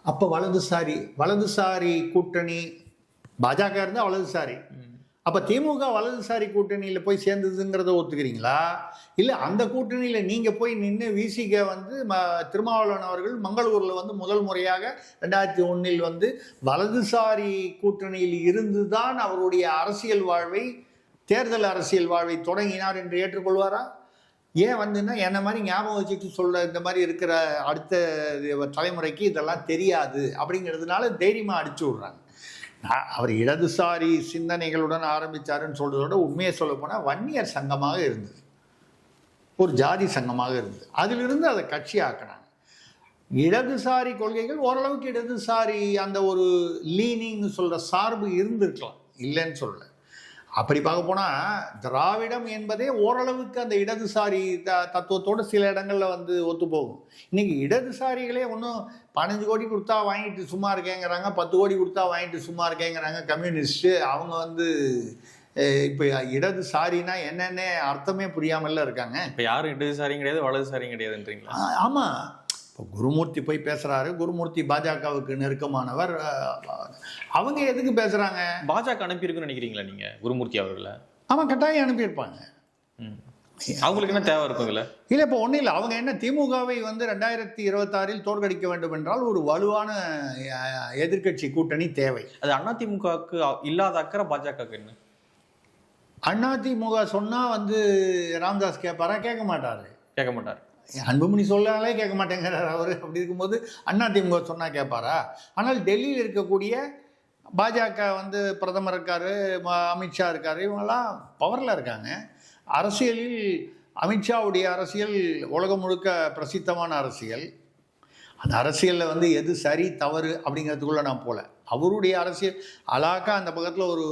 அப்போ வலதுசாரி கூட்டணி, பாஜக இருந்தால் வலதுசாரி. அப்போ திமுக வலதுசாரி கூட்டணியில் போய் சேர்ந்ததுங்கிறத ஒத்துக்கிறீங்களா? இல்லை அந்த கூட்டணியில் நீங்கள் போய் நின்று விசிக வந்து திருமாவளவன் அவர்கள் மங்களூரில் வந்து முதல் முறையாக 2001 வந்து வலதுசாரி கூட்டணியில் இருந்து தான் அவருடைய தேர்தல் அரசியல் வாழ்வை தொடங்கினார் என்று ஏற்றுக்கொள்வாரா? ஏன் வந்துன்னா என்ன மாதிரி ஞாபகம் வச்சுட்டு சொல்கிற இந்த மாதிரி இருக்கிற அடுத்த தலைமுறைக்கு இதெல்லாம் தெரியாது அப்படிங்கிறதுனால தைரியமாக அடிச்சு விட்றாங்க. அவர் இடதுசாரி சிந்தனைகளுடன் ஆரம்பித்தாருன்னு சொல்கிறதோட உண்மையை சொல்ல போனால் வன்னியர் சங்கமாக இருந்தது, ஒரு ஜாதி சங்கமாக இருந்தது. அதிலிருந்து அதை கட்சி ஆக்கினாங்க. இடதுசாரி கொள்கைகள் ஓரளவுக்கு இடதுசாரி அந்த ஒரு லீனிங்னு சொல்கிற சார்பு இருந்திருக்கலாம், இல்லைன்னு சொல்லலை. அப்படி பார்க்க போனால் திராவிடம் என்பதே ஓரளவுக்கு அந்த இடதுசாரி தத்துவத்தோடு சில இடங்களில் வந்து ஒத்து போகும். இன்றைக்கி இடதுசாரிகளே ஒன்றும் 15 கோடி கொடுத்தா வாங்கிட்டு சும்மா இருக்கேங்கிறாங்க, 10 கோடி கொடுத்தா வாங்கிட்டு சும்மா இருக்கேங்கிறாங்க கம்யூனிஸ்ட்டு. அவங்க வந்து இப்போ இடதுசாரினா என்னென்ன அர்த்தமே புரியாமல இருக்காங்க. இப்போ யாரும் இடதுசாரியும் கிடையாது வலதுசாரியும் கிடையாதுன்றீங்களா? ஆமாம். இப்போ குருமூர்த்தி போய் பேசுகிறாரு, குருமூர்த்தி பாஜகவுக்கு நெருக்கமானவர். அவங்க எதுக்கு பேசுகிறாங்க? பாஜக அனுப்பியிருக்குன்னு நினைக்கிறீங்களா நீங்கள் குருமூர்த்தி அவர்களை? ஆமாம், கட்டாயம் அனுப்பியிருப்பாங்க. அவங்களுக்கு என்ன தேவை இருக்குங்களா? இல்லை, இப்போ ஒன்றும் இல்லை. அவங்க என்ன திமுகவை வந்து 2026 தோற்கடிக்க வேண்டும் என்றால் ஒரு வலுவான எதிர்கட்சி கூட்டணி தேவை. அது அதிமுகவுக்கு இல்லாத அக்கறை பாஜகவுக்கு என்ன? அதிமுக சொன்னால் வந்து ராமதாஸ் கேட்பாரா? கேட்க மாட்டார். அன்புமணி சொல்லாலே கேட்க மாட்டேங்கிறார் அவர். அப்படி இருக்கும்போது அதிமுக சொன்னால் கேட்பாரா? ஆனால் டெல்லியில் இருக்கக்கூடிய பாஜக வந்து பிரதமர் இருக்கார், அமித்ஷா இருக்கார், இவங்கெல்லாம் பவரில் இருக்காங்க. அரசியலில் அமித்ஷாவுடைய அரசியல் உலகம் முழுக்க பிரசித்தமான அரசியல். அந்த அரசியலில் வந்து எது சரி தவறு அப்படிங்கிறதுக்குள்ளே நான் போகல. அவருடைய அரசியல் அலாக்கா அந்த பக்கத்தில் ஒரு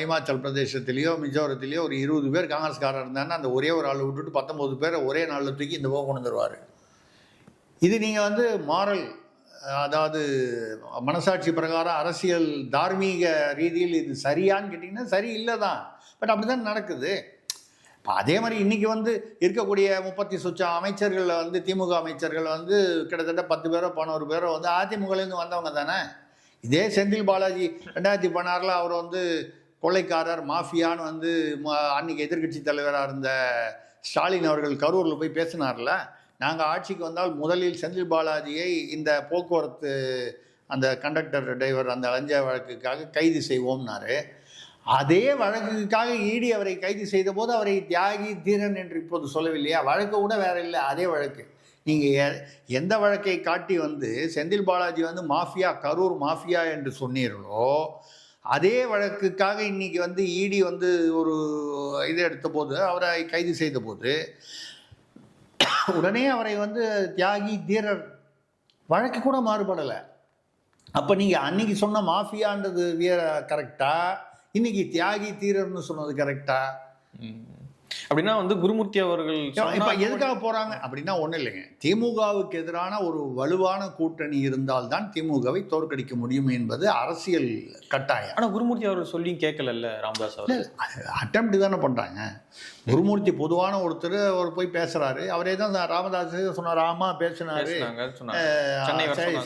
இமாச்சல் பிரதேசத்துலேயோ மிசோரத்துலேயோ ஒரு 20 பேர் காங்கிரஸ்காரர் இருந்தாங்கன்னா அந்த ஒரே ஒரு ஆள் விட்டுட்டு 19 பேரை ஒரே நாளில் தூக்கி இந்த பக்கம் கொண்டு வந்துடுவார். இது நீங்கள் வந்து மாரல், அதாவது மனசாட்சி பிரகாரம் அரசியல் தார்மீக ரீதியில் இது சரியான்னு கேட்டிங்கன்னா சரி இல்லை தான். பட் அப்படி தான் நடக்குது. இப்போ அதே மாதிரி இன்றைக்கி வந்து இருக்கக்கூடிய 30 சொச்சம் அமைச்சர்களில் வந்து திமுக அமைச்சர்கள் வந்து கிட்டத்தட்ட 10 பேரோ 11 பேரோ வந்து அதிமுகலேருந்து வந்தவங்க தானே. இதே செந்தில் பாலாஜி 2016 அவர் வந்து கொள்ளைக்காரர் மாஃபியான்னு வந்து அன்னைக்கு எதிர்க்கட்சி தலைவராக இருந்த ஸ்டாலின் அவர்கள் கரூரில் போய் பேசினார்ல, நாங்கள் ஆட்சிக்கு வந்தால் முதலில் செந்தில் பாலாஜியை இந்த போக்குவரத்து அந்த கண்டக்டர் டிரைவர் அந்த லஞ்ச வழக்குக்காக கைது செய்வோம்னாரு. அதே வழக்குக்காக இடி அவரை கைது செய்த போது அவரை தியாகி தீரன் என்று இப்போது சொல்லவில்லையா? வழக்கு கூட வேற இல்லை, அதே வழக்கு. நீங்கள் எந்த வழக்கை காட்டி வந்து செந்தில் பாலாஜி வந்து மாஃபியா, கரூர் மாஃபியா என்று சொன்னீர்களோ அதே வழக்குக்காக இன்னைக்கு வந்து இடி வந்து ஒரு இது எடுத்த போது, அவரை கைது செய்த போது உடனே அவரை வந்து தியாகி தீரர், வழக்கு கூட மாறுபடலை. அப்போ நீங்கள் அன்னைக்கு சொன்ன மாஃபியான்றது கரெக்டா, இன்னைக்கு தியாகி தீரர்னு சொன்னது கரெக்டா? அப்படின்னா வந்து குருமூர்த்தி அவர்கள் இப்போ எதுக்காக போகிறாங்க அப்படின்னா ஒன்றும் இல்லைங்க. திமுகவுக்கு எதிரான ஒரு வலுவான கூட்டணி இருந்தால்தான் திமுகவை தோற்கடிக்க முடியும் என்பது அரசியல் கட்டாயம். ஆனால் குருமூர்த்தி அவர்கள் சொல்லி கேட்கல ராமதாஸ் அவர்கள். அட்டெம்ப்ட் தானே பண்ணுறாங்க. குருமூர்த்தி பொதுவான ஒருத்தர் அவர் போய் பேசுகிறாரு, அவரே தான் ராமதாஸ் சொன்னார். ஆமாம் பேசினாரு,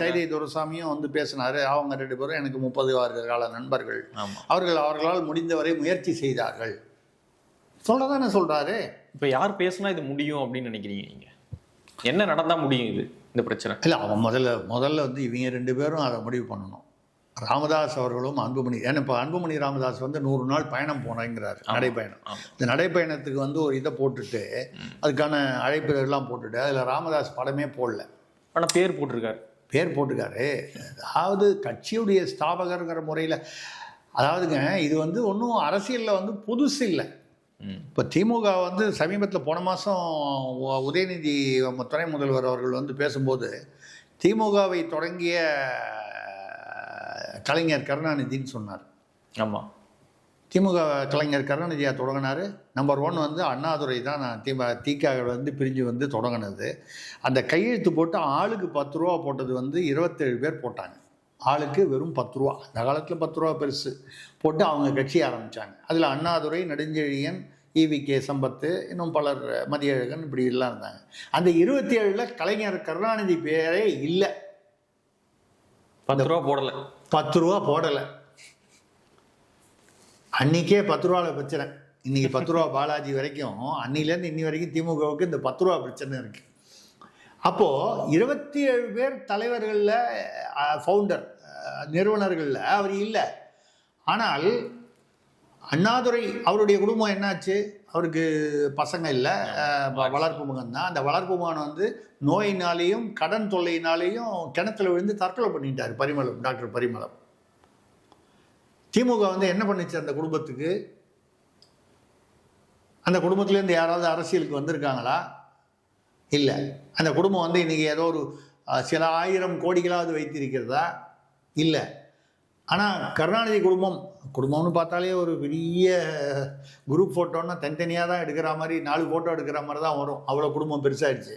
சைதை துரைசாமியும் வந்து பேசினாரு. அவங்க 2 பேரும் எனக்கு 30 ஆண்டு கால நண்பர்கள். அவர்களால் முடிந்தவரை முயற்சி செய்தார்கள் சொல்லதானே சொல்றாரு. இப்ப யார் பேசினா இது முடியும் அப்படின்னு நினைக்கிறீங்க நீங்க? என்ன நடந்தா முடியும் இது இந்த பிரச்சனை? இல்லை, அவன் முதல்ல வந்து இவங்க 2 பேரும் அதை முடிவு பண்ணணும். ராமதாஸ் அவர்களும் அன்புமணி. ஏன்னா இப்போ அன்புமணி ராமதாஸ் வந்து 100 நாள் பயணம் போனேங்கிறாரு, நடைப்பயணம். இந்த நடைப்பயணத்துக்கு வந்து ஒரு இதை போட்டுட்டு அதுக்கான அழைப்புலாம் போட்டுட்டு அதில் ராமதாஸ் படமே போடல, ஆனால் பேர் போட்டிருக்காரு. அதாவது கட்சியுடைய ஸ்தாபகருங்கிற முறையில். அதாவதுங்க இது வந்து ஒன்றும் அரசியலில் வந்து புதுசு இல்லை. இப்போ திமுக வந்து சமீபத்தில் போன மாதம் உதயநிதி துணை முதல்வர் அவர்கள் வந்து பேசும்போது திமுகவை தொடங்கிய கலைஞர் கருணாநிதின்னு சொன்னார். ஆமாம், திமுக கலைஞர் கருணாநிதியாக தொடங்கினார். நம்பர் 1 வந்து அண்ணாதுரை தான் திக வந்து பிரிஞ்சு வந்து தொடங்கினது. அந்த கையெழுத்து போட்டு ஆளுக்கு 10 ரூபா போட்டது வந்து 27 பேர் போட்டாங்க. ஆளுக்கு வெறும் 10 ரூபா. அந்த காலத்தில் 10 ரூபா பெருசு போட்டு அவங்க கட்சி ஆரம்பித்தாங்க. அதில் அண்ணாதுரை, நெடுஞ்செழியன், ஈவிகே சம்பத்து, இன்னும் பலர், மதியழகன், இப்படி எல்லாம் இருந்தாங்க. அந்த 27ல் கலைஞர் கருணாநிதி பேரே இல்லை. 10 ரூபா போடலை. 10 ரூபா போடலை. அன்றைக்கே 10 ரூபாவில் பிரச்சனை. இன்றைக்கி 10 ரூபா பாலாஜி வரைக்கும், அன்னிலேருந்து இன்னி வரைக்கும் திமுகவுக்கு இந்த 10 ரூபா பிரச்சனை இருக்குது. அப்போது 27 பேர் தலைவர்களில், ஃபவுண்டர் நிறுவனர்களில் அவர் இல்லை. ஆனால் அண்ணாதுரை அவருடைய குடும்பம் என்னாச்சு? அவருக்கு பசங்க இல்லை, வளர்ப்பு மகன் தான். அந்த வளர்ப்பு மகன் வந்து நோயினாலேயும் கடன் தொல்லையினாலேயும் கிணத்துல விழுந்து தற்கொலை பண்ணிட்டார். பரிமளம், டாக்டர் பரிமளம். திமுக வந்து என்ன பண்ணிச்சு அந்த குடும்பத்துக்கு? அந்த குடும்பத்துலேருந்து யாராவது அரசியலுக்கு வந்திருக்காங்களா? இல்லை. அந்த குடும்பம் வந்து இன்றைக்கி ஏதோ ஒரு சில 1000 கோடிகளாவது வைத்திருக்கிறதா? இல்லை. ஆனால் கருணாநிதி குடும்பம்னு பார்த்தாலே ஒரு பெரிய குரூப் ஃபோட்டோன்னா தனித்தனியாக தான் எடுக்கிற மாதிரி, 4 ஃபோட்டோ எடுக்கிற மாதிரி தான் வரும். அவ்வளோ குடும்பம் பெருசாகிடுச்சு.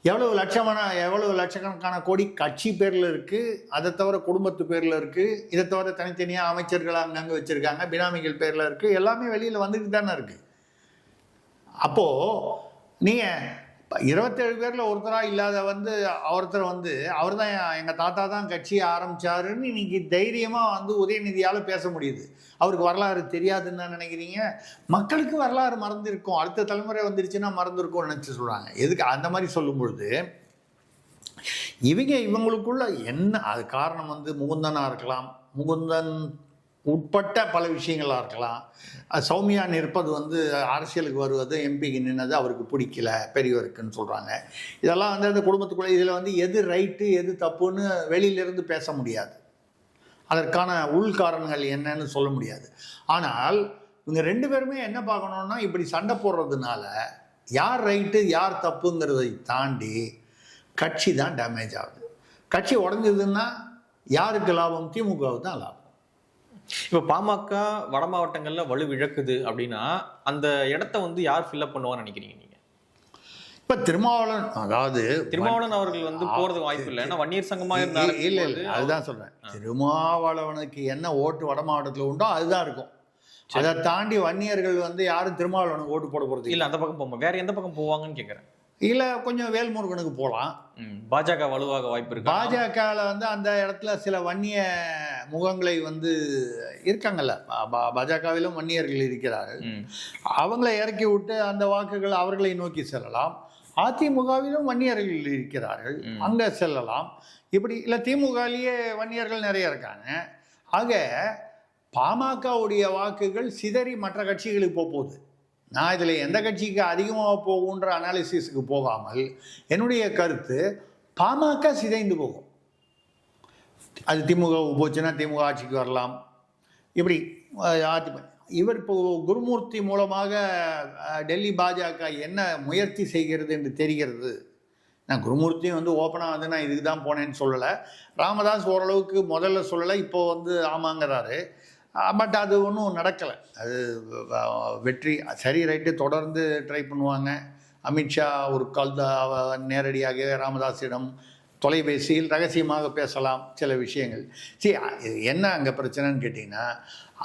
எவ்வளவு லட்சக்கணக்கான கோடி கட்சி பேரில் இருக்குது, அதை தவிர குடும்பத்து பேரில் இருக்குது, இதை தவிர தனித்தனியாக அமைச்சர்கள் அங்கங்கே வச்சுருக்காங்க, பினாமிகள் பேரில் இருக்குது. எல்லாமே வெளியில் வந்துட்டு தானே இருக்குது. அப்போது நீங்கள் 27 பேரில் ஒருத்தராக இல்லாத வந்து ஒருத்தர் வந்து அவர் தான் எங்கள் தாத்தா தான் கட்சியை ஆரம்பித்தாருன்னு இன்னைக்கு தைரியமாக வந்து உதயநிதியால் பேச முடியுது. அவருக்கு வரலாறு தெரியாதுன்னு தான் நினைக்கிறீங்க? மக்களுக்கு வரலாறு மறந்துருக்கும், அடுத்த தலைமுறை வந்துருச்சுன்னா மறந்துருக்கும்னு நினச்சி சொல்கிறாங்க. எதுக்கு அந்த மாதிரி சொல்லும் பொழுது இவங்களுக்குள்ள என்ன அது காரணம் வந்து முகுந்தனாக இருக்கலாம், முகுந்தன் உட்பட்ட பல விஷயங்களாக இருக்கலாம். சௌமியா நிற்பது வந்து அரசியலுக்கு வருவது, எம்பிக்கு நின்னது அவருக்கு பிடிக்கல, பெரியவருக்குன்னு சொல்கிறாங்க. இதெல்லாம் வந்து அந்த குடும்பத்துக்குள்ளே இதில் வந்து எது ரைட்டு எது தப்புன்னு வெளியிலேருந்து பேச முடியாது. அதற்கான உள்காரணங்கள் என்னன்னு சொல்ல முடியாது. ஆனால் இவங்க 2 பேருமே என்ன பார்க்கணுன்னா, இப்படி சண்டை போடுறதுனால யார் ரைட்டு யார் தப்புங்கிறதை தாண்டி கட்சி தான் டேமேஜ் ஆகுது. கட்சி உடஞ்சதுன்னா யாருக்கு லாபம்? திமுகவுக்கு தான் லாபம். இப்போ பாமக வட மாவட்டங்களில் வலு இழக்குது அப்படின்னா அந்த இடத்த வந்து யார் ஃபில்அப் பண்ணுவான்னு நினைக்கிறீங்க நீங்க? இப்போ திருமாவளவன் அவர்கள் வந்து போறதுக்கு வாய்ப்பு இல்லை. ஏன்னா வன்னியர் சங்கமா இருந்தாலும் இல்லை, அதுதான் சொல்றேன். திருமாவளவனுக்கு என்ன ஓட்டு வட மாவட்டத்தில் உண்டோ அதுதான் இருக்கும். அதை தாண்டி வன்னியர்கள் வந்து யாரும் திருமாவளவனுக்கு ஓட்டு போட போறது இல்லை. அந்த பக்கம் போவோம், வேற எந்த பக்கம் போவாங்கன்னு கேட்குறேன். இல்லை கொஞ்சம் வேல்முருகனுக்கு போகலாம். பாஜக வலுவாக வாய்ப்பு இருக்கு. பாஜகவில் வந்து அந்த இடத்துல சில வன்னிய முகங்களை வந்து இருக்காங்கல்ல, பாஜகவிலும் வன்னியர்கள் இருக்கிறார்கள். அவங்கள இறக்கி விட்டு அந்த வாக்குகள் அவர்களை நோக்கி செல்லலாம். அதிமுகவிலும் வன்னியர்கள் இருக்கிறார்கள், அங்கே செல்லலாம். இப்படி இல்லை, திமுகவிலேயே வன்னியர்கள் நிறைய இருக்காங்க. ஆக பாமகவுடைய வாக்குகள் சிதறி மற்ற கட்சிகளுக்கு போகுது. நான் இதில் எந்த கட்சிக்கு அதிகமாக போகுன்ற அனாலிசிஸுக்கு போகாமல் என்னுடைய கருத்து, பாமக சிதைந்து போகும். அது திமுக போச்சுன்னா திமுக ஆட்சிக்கு வரலாம். இப்படி இவர் இப்போ குருமூர்த்தி மூலமாக டெல்லி பாஜக என்ன முயற்சி செய்கிறது என்று தெரிகிறது. நான் குருமூர்த்தியும் வந்து ஓப்பனாக வந்து நான் இதுக்கு தான் போனேன்னு சொல்லலை. ராமதாஸ் ஓரளவுக்கு முதல்ல சொல்லலை, இப்போ வந்து ஆமாங்கிறாரு. பட் அது ஒன்றும் நடக்கலை. அது வெற்றி சரி, ரைட்டு, தொடர்ந்து ட்ரை பண்ணுவாங்க. அமித்ஷா ஒரு கால் நேரடியாக ராமதாஸிடம் தொலைபேசியில் ரகசியமாக பேசலாம் சில விஷயங்கள். சரி, என்ன அங்கே பிரச்சனைன்னு கேட்டிங்கன்னா,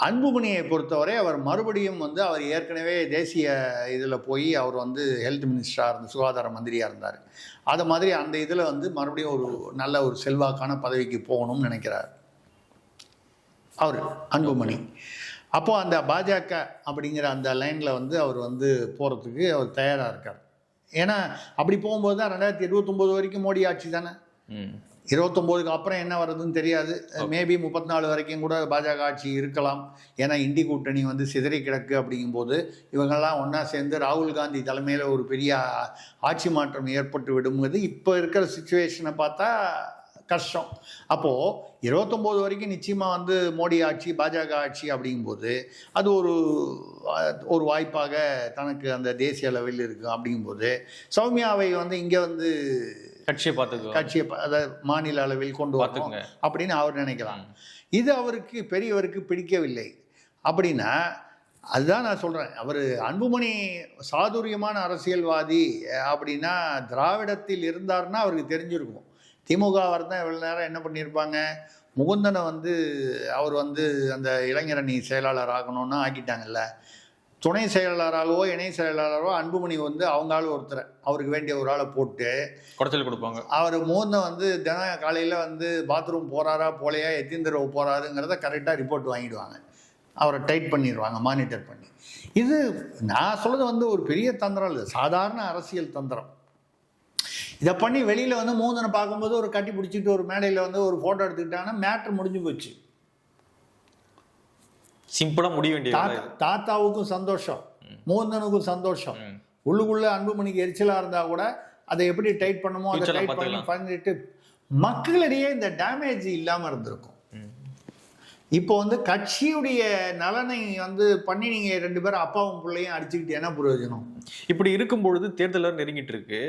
அன்புமணியை பொறுத்தவரை அவர் மறுபடியும் வந்து அவர் ஏற்கனவே தேசிய இதில் போய் அவர் வந்து ஹெல்த் மினிஸ்டராக இருந்து சுகாதார மந்திரியாக இருந்தார். அது மாதிரி அந்த இதில் வந்து மறுபடியும் ஒரு நல்ல ஒரு செல்வாக்கான பதவிக்கு போகணும்னு நினைக்கிறார் அவர் அன்புமணி. அப்போது அந்த பாஜக அப்படிங்கிற அந்த லைனில் வந்து அவர் வந்து போகிறதுக்கு அவர் தயாராக இருக்கார். ஏன்னா அப்படி போகும்போது தான் 2029 வரைக்கும் மோடி ஆட்சி தானே. 29க்கு அப்புறம் என்ன வருதுன்னு தெரியாது. மேபி 34 வரைக்கும் கூட பாஜக ஆட்சி இருக்கலாம். ஏன்னா இண்டி கூட்டணி வந்து சிதறி கிடக்கு. அப்படிங்கும்போது இவங்கெல்லாம் ஒன்றா சேர்ந்து ராகுல் காந்தி தலைமையில் ஒரு பெரிய ஆட்சி மாற்றம் ஏற்பட்டு விடும்போது இப்போ இருக்கிற சுச்சுவேஷனை பார்த்தா கஷ்டம். அப்போது 29 வரைக்கும் நிச்சயமாக வந்து மோடி ஆட்சி பாஜக ஆட்சி அப்படிங்கும்போது அது ஒரு வாய்ப்பாக தனக்கு அந்த தேசிய அளவில் இருக்குது. அப்படிங்கும்போது சௌமியாவை வந்து இங்கே வந்து கட்சியை அதாவது மாநில அளவில் கொண்டு வரணும் அப்படின்னு அவர் நினைக்கலாம். இது அவருக்கு பெரியவருக்கு பிடிக்கவில்லை. அப்படின்னா அதுதான் நான் சொல்கிறேன், அவர் அன்புமணி சாதுரியமான அரசியல்வாதி அப்படின்னா திராவிடத்தில் இருந்தார்னா அவருக்கு தெரிஞ்சிருக்கும். திமுக வரதான் இவ்வளோ நேரம் என்ன பண்ணியிருப்பாங்க, முகுந்தனை வந்து அவர் வந்து அந்த இளைஞரணி செயலாளர் ஆகணும்னா ஆக்கிட்டாங்கல்ல. துணை செயலாளராகவோ இணை செயலாளரோ அன்புமணி வந்து அவங்களால ஒருத்தர் அவருக்கு வேண்டிய ஒரு ஆளை போட்டு குடைச்சல் கொடுப்பாங்க. அவர் முகுந்தன் வந்து தினம் காலையில் வந்து பாத்ரூம் போகிறாரா போலையா எத்தனை தடவை போகிறாருங்கிறத கரெக்டாக ரிப்போர்ட் வாங்கிடுவாங்க. அவரை டைட் பண்ணிடுவாங்க, மானிட்டர் பண்ணி. இது நான் சொல்கிறது வந்து ஒரு பெரிய தந்திரம் இல்லை, சாதாரண அரசியல் தந்திரம். இதை பண்ணி வெளியில் வந்து மூந்தனை பார்க்கும்போது ஒரு கட்டி பிடிச்சிட்டு ஒரு மேடையில் வந்து ஒரு ஃபோட்டோ எடுத்துக்கிட்டாங்கன்னா மேட்ரு முடிஞ்சு போச்சு. சிம்பிளாக முடிய வேண்டிய தாத்தாவுக்கும் சந்தோஷம், மூந்தனுக்கும் சந்தோஷம். உள்ளுக்குள்ள அன்புமணிக்கு எரிச்சலாக இருந்தால் கூட அதை எப்படி டைட் பண்ணுமோ அதை டைட் பண்ணிட்டு மக்களிடையே இந்த டேமேஜ் இல்லாமல் இருந்திருக்கும். இப்போ வந்து கட்சியுடைய நலனை வந்து பண்ணி நீங்கள் 2 பேரும் அப்பாவும் பிள்ளையும் அடிச்சுக்கிட்டு என்ன பிரயோஜனம்? இப்படி இருக்கும் பொழுது தேர்தல் நெருங்கிட்டு இருக்கு.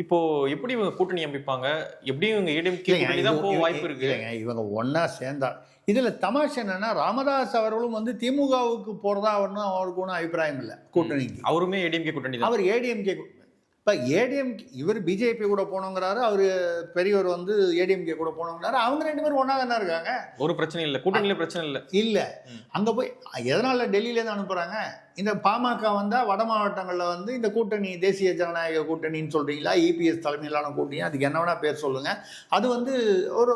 இப்போ எப்படி இவங்க கூட்டணி அமைப்பாங்க? எப்படியும் இவங்க ஏடிஎம்கே தான் போக வாய்ப்பு இருக்கு. இவங்க ஒன்னா சேர்ந்தா இதில் தமாஷ் என்னன்னா, ராமதாஸ் அவர்களும் வந்து திமுகவுக்கு போகிறதா ஒன்றும் அவருக்கு ஒன்றும் அபிப்பிராயம் இல்லை கூட்டணிக்கு. அவருமே ஏடிஎம்கே கூட்டணி தான். அவர் ஏடிஎம்கே இப்போ ஏடிஎம்கே இவர் பிஜேபி கூட போனோங்கிறாரு, அவர் பெரியவர் வந்து ஏடிஎம்கே கூட போனோங்கிறாரு. அவங்க 2 பேரும் ஒன்றா தானே இருக்காங்க. ஒரு பிரச்சனை இல்லை, கூட்டணியில் பிரச்சனை இல்லை. அங்கே போய் எதனால் டெல்லியிலேருந்து அனுப்புகிறாங்க? இந்த பாமக வந்தால் வட மாவட்டங்களில் வந்து இந்த கூட்டணி தேசிய ஜனநாயக கூட்டணின்னு சொல்கிறீங்களா, இபிஎஸ் தலைமையிலான கூட்டணி, அதுக்கு என்ன வேணால் பேர் சொல்லுங்கள், அது வந்து ஒரு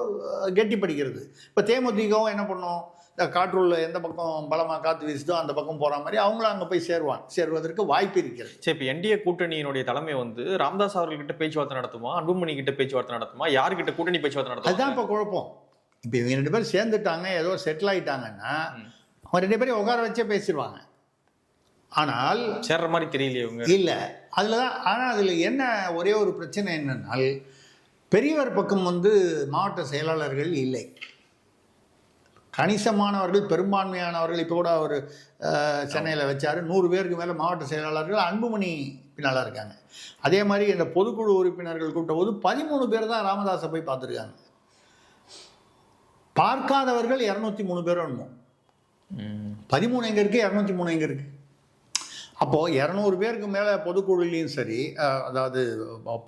கெட்டி படிக்கிறது. இப்போ தேமுதிகவும் என்ன பண்ணும், இந்த காற்றுள்ள எந்த பக்கம் பலமாக காற்று வீசுதோ அந்த பக்கம் போகிற மாதிரி அவங்களும் அங்கே போய் சேருவதற்கு வாய்ப்பு இருக்கிறது. சரி, இப்போ என்டிஏ கூட்டணியினுடைய தலைமை வந்து ராமதாஸ் அவர்கள்கிட்ட பேச்சுவார்த்தை நடத்துமா, அன்புமணி கிட்ட பேச்சுவார்த்தை நடத்துமா, யாருக்கிட்ட கூட்டணி பேச்சுவார்த்தை நடத்துமா? அதுதான் இப்போ குழப்பம். இப்போ இவங்க 2 பேரும் சேர்ந்துட்டாங்க, ஏதோ செட்டில் ஆகிட்டாங்கன்னா அவங்க 2 பேரையும் உட்கார வச்சே பேசிடுவாங்க. ஆனால் சேர்ற மாதிரி தெரியலையே இவங்க. இல்லை, அதில் தான். ஆனால் அதில் என்ன ஒரே ஒரு பிரச்சனை என்னன்னால், பெரியவர் பக்கம் வந்து மாவட்ட செயலாளர்கள் இல்லை, கணிசமானவர்கள், பெரும்பான்மையானவர்கள். இப்போ கூட அவர் சென்னையில் வச்சார், 100 பேருக்கு மேலே மாவட்ட செயலாளர்கள் அன்புமணி பின்னால் இருக்காங்க. அதே மாதிரி இந்த பொதுக்குழு உறுப்பினர்கள் கூப்பிட்ட போது 13 பேர் தான் ராமதாஸை போய் பார்த்துருக்காங்க. பார்க்காதவர்கள் 203 பேர் வேணுமோ. 13 எங்கே இருக்குது, 203 எங்கே இருக்குது? அப்போது 200 பேருக்கு மேலே பொதுக்குழுலையும் சரி, அதாவது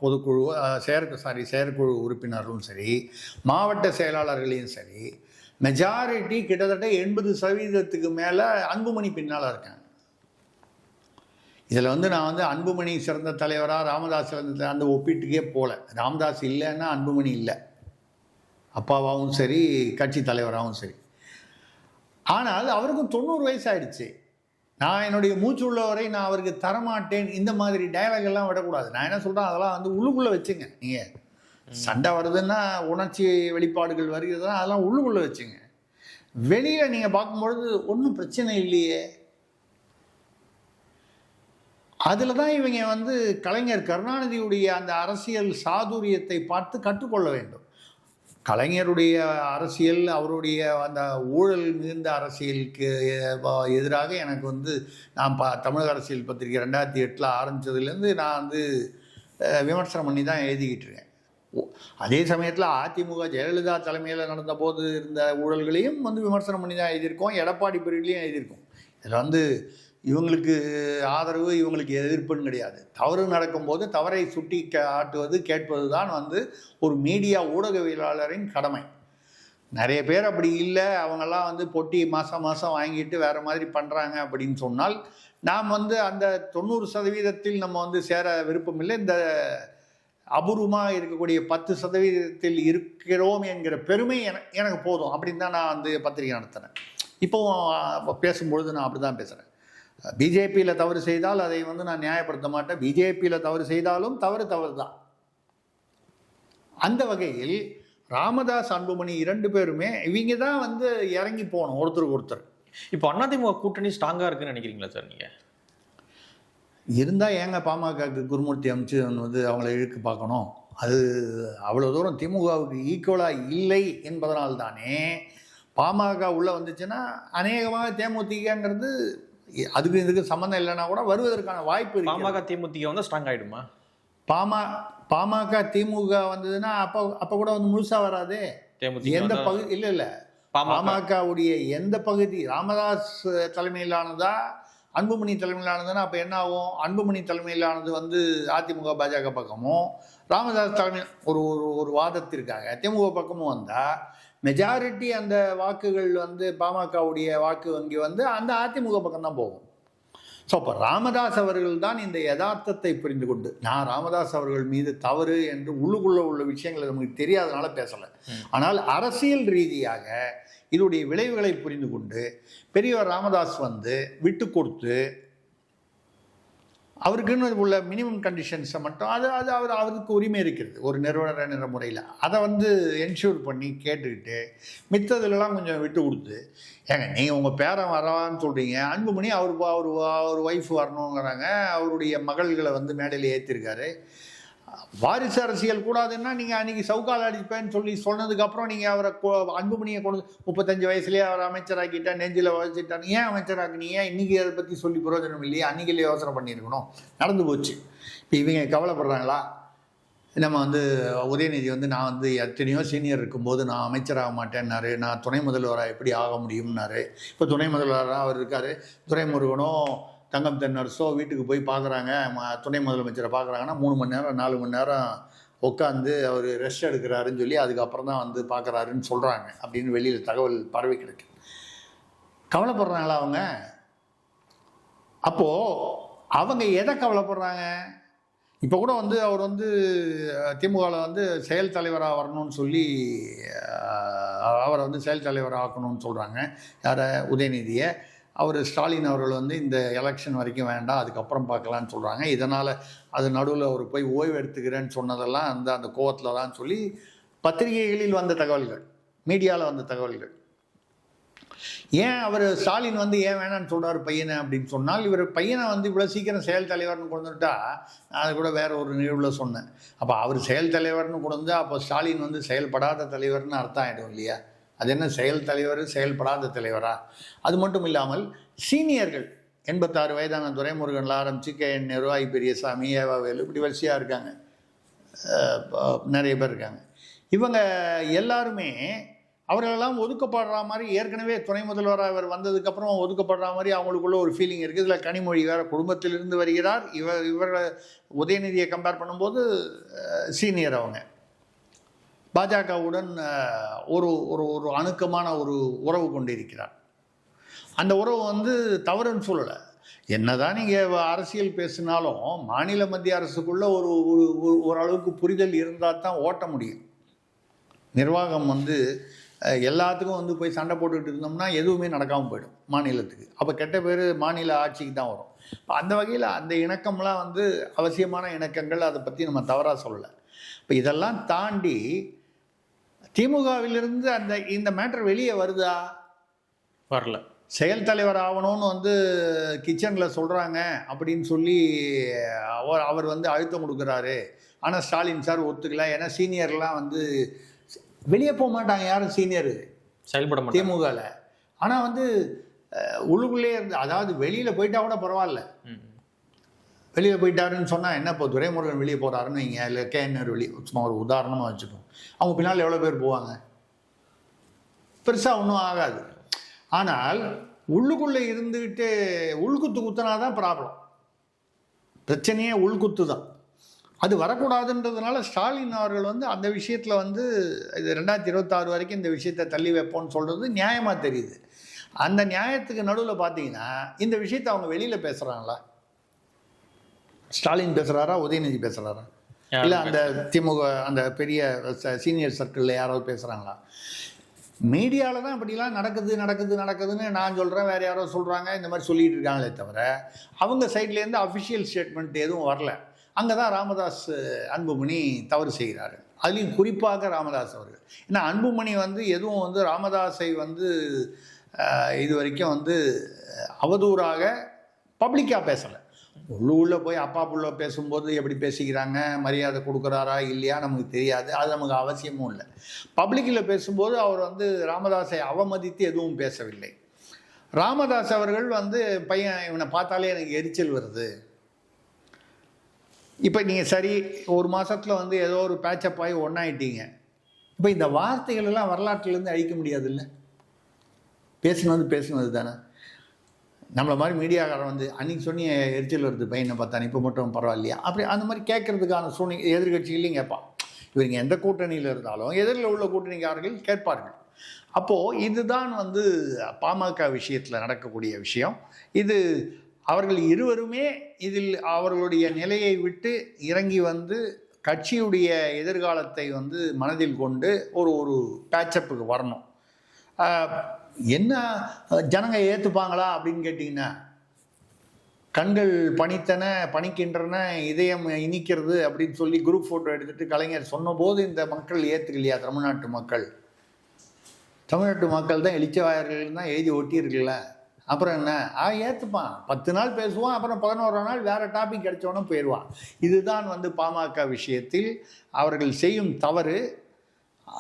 பொதுக்குழு செயற்குழு உறுப்பினர்களும் சரி, மாவட்ட செயலாளர்களையும் சரி, மெஜாரிட்டி கிட்டத்தட்ட 80% மேலே அன்புமணி பின்னால் இருக்காங்க. இதில் வந்து நான் வந்து அன்புமணி சிறந்த தலைவராக ராமதாஸ் சிறந்த அந்த ஒப்பீட்டுக்கே போகல. ராமதாஸ் இல்லைன்னா அன்புமணி இல்லை, அப்பாவாகவும் சரி கட்சி தலைவராகவும் சரி. ஆனால் அவருக்கும் 90 வயசு ஆயிடுச்சு. நான் என்னுடைய மூச்சு உள்ளவரை நான் அவருக்கு தரமாட்டேன், இந்த மாதிரி டயலாக் எல்லாம் விடக்கூடாது. நான் என்ன சொல்கிறேன், அதெல்லாம் வந்து உள்ளுக்குள்ளே வச்சுங்க. நீங்கள் சண்டை வருதுன்னா, உணர்ச்சி வெளிப்பாடுகள் வருகிறதுனா அதெல்லாம் உள்ளுக்குள்ளே வச்சுங்க. வெளியில் நீங்கள் பார்க்கும்பொழுது ஒன்றும் பிரச்சனை இல்லையே. அதில் தான் இவங்க வந்து கலைஞர் கருணாநிதியுடைய அந்த அரசியல் சாதுரியத்தை பார்த்து கற்றுக்கொள்ள வேண்டும். கலைஞருடைய அரசியல், அவருடைய அந்த ஊழல் மிகுந்த அரசியலுக்கு எதிராக எனக்கு வந்து நான் தமிழக அரசியல் பத்திரிகை 2008 ஆரம்பித்ததுலேருந்து நான் வந்து விமர்சனம் பண்ணி தான் எழுதிக்கிட்டு இருக்கேன். அதே சமயத்தில் அதிமுக ஜெயலலிதா தலைமையில் நடந்த போது இருந்த ஊழல்களையும் வந்து விமர்சனம் பண்ணி தான் எழுதியிருக்கோம். எடப்பாடி பீரியட்லேயும் எழுதியிருக்கோம். இதில் வந்து இவங்களுக்கு ஆதரவு, இவங்களுக்கு எதிர்ப்புன்னு கிடையாது. தவறு நடக்கும்போது தவறை சுட்டி காட்டுவது, கேட்பது தான் வந்து ஒரு மீடியா ஊடகவியலாளரின் கடமை. நிறைய பேர் அப்படி இல்லை, அவங்கெல்லாம் வந்து பொட்டி மாதம் வாங்கிட்டு வேறு மாதிரி பண்ணுறாங்க அப்படின்னு சொன்னால், நாம் வந்து அந்த 90% நம்ம வந்து சேர விருப்பம் இல்லை. இந்த அபூர்வமாக இருக்கக்கூடிய 10% இருக்கிறோம் என்கிற பெருமை எனக்கு போதும் அப்படின்னு தான் நான் வந்து பத்திரிகை நடத்துகிறேன். இப்போவும் பேசும்பொழுது நான் அப்படி தான் பேசுகிறேன். பிஜேபியில் தவறு செய்தால் அதை வந்து நான் நியாயப்படுத்த மாட்டேன். பிஜேபியில் தவறு செய்தாலும் தவறு தான். அந்த வகையில் ராமதாஸ், அன்புமணி 2 பேருமே இவங்க தான் வந்து இறங்கி போகணும் ஒருத்தருக்கு ஒருத்தர். இப்போ அதிமுக கூட்டணி ஸ்ட்ராங்காக இருக்குன்னு நினைக்கிறீங்களா சார் நீங்கள்? இருந்தால் ஏங்க பாமகக்கு குருமூர்த்தி அமைச்சு வந்து அவங்கள இழுக்கு பார்க்கணும்? அது அவ்வளோ தூரம் திமுகவுக்கு ஈக்குவலாக இல்லை என்பதனால்தானே பாமக உள்ளே வந்துச்சுன்னா அநேகமாக தேமுதிகங்கிறது அதுக்கு இதுக்கு சம்மந்தம் இல்லைன்னா கூட வருவதற்கான வாய்ப்பு இருக்கு. பாமக தேமுதிக வந்து ஸ்ட்ராங் ஆகிடுமா? பாமக திமுக வந்ததுன்னா அப்போ கூட வந்து முழுசாக வராதே. எந்த பகுதி இல்லை பாமகவுடைய எந்த பகுதி ராமதாஸ் தலைமையிலானதா அன்புமணி தலைமையிலானதுன்னா அப்போ என்ன ஆகும்? அன்புமணி தலைமையிலானது வந்து அதிமுக பாஜக பக்கமும், ராமதாஸ் தலைமை ஒரு வாதத்திற்காக திமுக பக்கமும் வந்தால் மெஜாரிட்டி அந்த வாக்குகள் வந்து பாமகவுடைய வாக்கு வங்கி வந்து அந்த அதிமுக பக்கம்தான் போகும். ஸோ அப்போ ராமதாஸ் அவர்கள் தான் இந்த யதார்த்தத்தை புரிந்து கொண்டு, நான் ராமதாஸ் அவர்கள் மீது தவறு என்று உள்ளுக்குள்ள உள்ள விஷயங்களை நமக்கு தெரியாதனால பேசலை. ஆனால் அரசியல் ரீதியாக இதோடைய விளைவுகளை புரிந்து கொண்டு பெரியவர் ராமதாஸ் வந்து விட்டு கொடுத்து அவருக்குன்னு உள்ள மினிமம் கண்டிஷன்ஸை மட்டும் அவருக்கு உரிமை இருக்கிறது ஒரு நிறுவனர் என்ற முறையில், அதை வந்து என்ஷூர் பண்ணி கேட்டுக்கிட்டு மித்ததுலலாம் கொஞ்சம் விட்டு கொடுத்து, ஏங்க நீங்கள் உங்கள் பேரன் வரான்னு சொல்கிறீங்க, அன்புமணி அவர் ஒய்ஃப் வரணுங்கிறாங்க, அவருடைய மகள்களை வந்து மேடையில் ஏற்றிருக்காரு. வாரிசு அரசியல் கூடாதுன்னா நீங்கள் அன்றைக்கி சவுக்கால் அடிப்பேன்னு சொன்னதுக்கப்புறம் நீங்கள் அவரை அன்புமணியை கொண்டு 35 வயசுலேயே அவர் அமைச்சராக்கிட்டா, நெஞ்சில் வச்சுட்டான்னு ஏன் அமைச்சராக்குனீங்க? இன்றைக்கி அதை பற்றி சொல்லி பிரயோஜனம் இல்லையே, அன்றைக்கிலே யோசனை பண்ணியிருக்கணும். நடந்து போச்சு. இப்போ இவங்க கவலைப்படுறாங்களா? நம்ம வந்து உதயநிதி வந்து நான் வந்து எத்தனையோ சீனியர் இருக்கும்போது நான் அமைச்சராக மாட்டேன்னாரு, நான் துணை முதல்வராக எப்படி ஆக முடியும்னாரு. இப்போ துணை முதல்வராக அவர் இருக்கார். துரைமுருகனும் தங்கம் தென்னரசோ வீட்டுக்கு போய் பார்க்குறாங்க, துணை முதலமைச்சரை பார்க்குறாங்கன்னா 3 மணி நேரம் 4 மணி நேரம் உட்காந்து அவர் ரெஸ்ட் எடுக்கிறாருன்னு சொல்லி அதுக்கப்புறம் தான் வந்து பார்க்குறாருன்னு சொல்கிறாங்க அப்படின்னு வெளியில் தகவல் பரவி கிடக்கு. கவலைப்படுறாங்களா அவங்க? அப்போது அவங்க எதை கவலைப்படுறாங்க? இப்போ கூட வந்து அவர் வந்து திமுகவில் வந்து செயல் தலைவராக வரணும்னு சொல்லி அவரை வந்து செயல் தலைவராக ஆக்கணும்னு சொல்கிறாங்க. யாரை? உதயநிதியை. அவர் ஸ்டாலின் அவர்கள் வந்து இந்த எலெக்ஷன் வரைக்கும் வேண்டாம், அதுக்கப்புறம் பார்க்கலான்னு சொல்கிறாங்க. இதனால் அது நடுவில் அவர் போய் ஓய்வு எடுத்துக்கிறேன்னு சொன்னதெல்லாம் அந்த கோவத்தில் தான் சொல்லி பத்திரிகைகளில் வந்த தகவல்கள், மீடியாவில் வந்த தகவல்கள். ஏன் அவர் ஸ்டாலின் வந்து ஏன் வேணான்னு சொல்கிறார் பையனை அப்படின்னு சொன்னால், இவர் பையனை வந்து இவ்வளோ சீக்கிரம் செயல் தலைவர்னு கொண்டு வந்துட்டா, நான் அது கூட வேறு ஒரு நிகழ்வில் சொன்னேன். அப்போ அவர் செயல் தலைவர்னு கொண்டு வந்து அப்போ ஸ்டாலின் வந்து செயல்படாத தலைவர்னு அர்த்தம் ஆகிடும் இல்லையா? அது என்ன செயல் தலைவர், செயல்படாத தலைவரா? அது மட்டும் இல்லாமல் சீனியர்கள் 86 வயதான துரைமுருகனில் ஆரம்பித்து KN நேரு, ஐ பெரியசாமி, ஏவாவேலு, இப்படி வரிசையாக இருக்காங்க, நிறைய பேர் இருக்காங்க. இவங்க எல்லாருமே அவர்களெல்லாம் ஒதுக்கப்படுற மாதிரி ஏற்கனவே துணை முதல்வராக இவர் வந்ததுக்கப்புறம் ஒதுக்கப்படுற மாதிரி அவங்களுக்குள்ள ஒரு ஃபீலிங் இருக்குது. இதில் கனிமொழி வேறு குடும்பத்திலிருந்து வருகிறார். இவரை உதயநிதியை கம்பேர் பண்ணும்போது சீனியர் அவங்க. பாஜகவுடன் ஒரு ஒரு அணுக்கமான ஒரு உறவு கொண்டிருக்கிறார். அந்த உறவு வந்து தவறுன்னு சொல்லலை. என்னதான் நீங்கள் அரசியல் பேசினாலும் மாநில மத்திய அரசுக்குள்ள ஒரு ஓரளவுக்கு புரிதல் இருந்தால் தான் ஓட்ட முடியும். நிர்வாகம் வந்து எல்லாத்துக்கும் வந்து போய் சண்டை போட்டுக்கிட்டு இருந்தோம்னா எதுவுமே நடக்காமல் போயிடும் மாநிலத்துக்கு. அப்போ கெட்ட பேர் மாநில ஆட்சிக்கு தான் வரும். அந்த வகையில் அந்த இணக்கம்லாம் வந்து அவசியமான இணக்கங்கள், அதை பற்றி நம்ம தவறாக சொல்லலை. இப்போ இதெல்லாம் தாண்டி திமுகவிலிருந்து இந்த மேட்டர் வெளியே வருதா? வரல. செயல் தலைவர் ஆகணும்னு வந்து கிச்சனில் சொல்கிறாங்க அப்படின்னு சொல்லி அவர் வந்து அழுத்தம் கொடுக்குறாரு. ஆனால் ஸ்டாலின் சார் ஒத்துக்கல. ஏன்னா சீனியர்லாம் வந்து வெளியே போக மாட்டாங்க, யாரும் சீனியரு செயல்பட மாட்டாங்க திமுகவில். ஆனால் வந்து உள்ளுக்குள்ளே இருந்து, அதாவது வெளியில் போயிட்டா கூட பரவாயில்ல, வெளியில் போயிட்டாருன்னு சொன்னால் என்ன, இப்போ துரைமுருகன் வெளியே போகிறாருன்னு வைங்க, இல்லை கேஎன்ஆர் வெளியே, சும்மா ஒரு உதாரணமாக வச்சுப்போம். அவங்க பின்னால் எவ்வளோ பேர் போவாங்க? பெருசாக ஒன்றும் ஆகாது. ஆனால் உள்ளுக்குள்ளே இருந்துக்கிட்டு உள்குத்து குத்துனா தான் ப்ராப்ளம். பிரச்சனையே உள்குத்து தான். அது வரக்கூடாதுன்றதுனால ஸ்டாலின் அவர்கள் வந்து அந்த விஷயத்தில் வந்து இது 2026 வரைக்கும் இந்த விஷயத்தை தள்ளி வைப்போம்னு சொல்கிறது நியாயமாக தெரியுது. அந்த நியாயத்துக்கு நடுவில் பார்த்தீங்கன்னா இந்த விஷயத்தை அவங்க வெளியில் பேசுகிறாங்களா? ஸ்டாலின் பேசுகிறாரா, உதயநிதி பேசுகிறாரா, இல்லை அந்த திமுக அந்த பெரிய சீனியர் சர்க்கிளில் யாராவது பேசுகிறாங்களா? மீடியாவில் தான் இப்படிலாம் நடக்குதுன்னு நான் சொல்கிறேன், வேறு யாரோ சொல்கிறாங்க, இந்த மாதிரி சொல்லிகிட்டு இருக்காங்களே தவிர அவங்க சைட்லேருந்து அஃபிஷியல் ஸ்டேட்மெண்ட் எதுவும் வரல. அங்கே தான் ராமதாஸ் அன்புமணி தவறு செய்கிறாரு. அதுலேயும் குறிப்பாக ராமதாஸ் அவர்கள். ஏன்னா அன்புமணி வந்து எதுவும் வந்து ராமதாஸை வந்து இது வரைக்கும் வந்து அவதூறாக பப்ளிக்காக பேசலை. உள்ளே போய் அப்பா புள்ள பேசும்போது எப்படி பேசிக்கிறாங்க, மரியாதை கொடுக்குறாரா இல்லையா நமக்கு தெரியாது, அது நமக்கு அவசியமும் இல்லை. பப்ளிக்கில் பேசும்போது அவர் வந்து ராமதாஸை அவமதித்து எதுவும் பேசவில்லை. ராமதாஸ் அவர்கள் வந்து பையன் இவனை பார்த்தாலே எனக்கு எரிச்சல் வருது, இப்போ நீங்கள் சரி ஒரு மாதத்தில் வந்து ஏதோ ஒரு பேச்சப் ஆகி ஒன்றாயிட்டீங்க, இப்போ இந்த வார்த்தைகள் எல்லாம் வரலாற்றிலேருந்து அழிக்க முடியாதுல்ல. பேசுனது தானே. நம்மளை மாதிரி மீடியாக்காரன் வந்து அன்றைக்கி சொன்னி எரிச்சல் வருது பையனை பார்த்தானே, இப்போ மட்டும் பரவாயில்லையா, அப்படி அந்த மாதிரி கேட்கறதுக்கான சூழ்நிலை எதிர்கட்சிகளையும் கேட்பான். இவங்க எந்த கூட்டணியில் இருந்தாலும் எதிரில் உள்ள கூட்டணிக்காரர்கள் கேட்பார்கள். அப்போது இதுதான் வந்து பாமக விஷயத்தில் நடக்கக்கூடிய விஷயம். இது அவர்கள் இருவருமே இதில் அவர்களுடைய நிலையை விட்டு இறங்கி வந்து கட்சியுடைய எதிர்காலத்தை வந்து மனதில் கொண்டு ஒரு பேச்சப்புக்கு வரணும். என்ன ஜனங்க ஏற்றுப்பாங்களா அப்படின்னு கேட்டிங்கன்னா, கண்கள் பணிக்கின்றன இதயம் இனிக்கிறது அப்படின்னு சொல்லி குரூப் ஃபோட்டோ எடுத்துகிட்டு கலைஞர் சொன்னபோது இந்த மக்கள் ஏற்றுக்கலையா? தமிழ்நாட்டு மக்கள் தான் எழுச்சிவாயர்கள் தான் எழுதி ஒட்டியிருக்குல்ல. அப்புறம் என்ன, ஏற்றுப்பான், 10 நாள் பேசுவான், அப்புறம் 11ஆம் நாள் வேறு டாபிக் கிடைச்சோன்னு போயிடுவான். இதுதான் வந்து பாமக விஷயத்தில் அவர்கள் செய்யும் தவறு.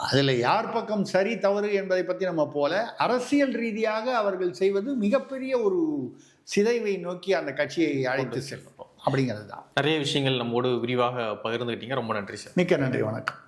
அதில் யார் பக்கம் சரி தவறு என்பதை பற்றி நம்ம போல அரசியல் ரீதியாக அவர்கள் செய்வது மிகப்பெரிய ஒரு சிதைவை நோக்கி அந்த கட்சியை அழைத்து செல்லும் அப்படிங்கிறது தான். நிறைய விஷயங்கள் நம்மோடு விரிவாக பகிர்ந்துக்கிட்டீங்க. ரொம்ப நன்றி சார். மிக்க நன்றி, வணக்கம்.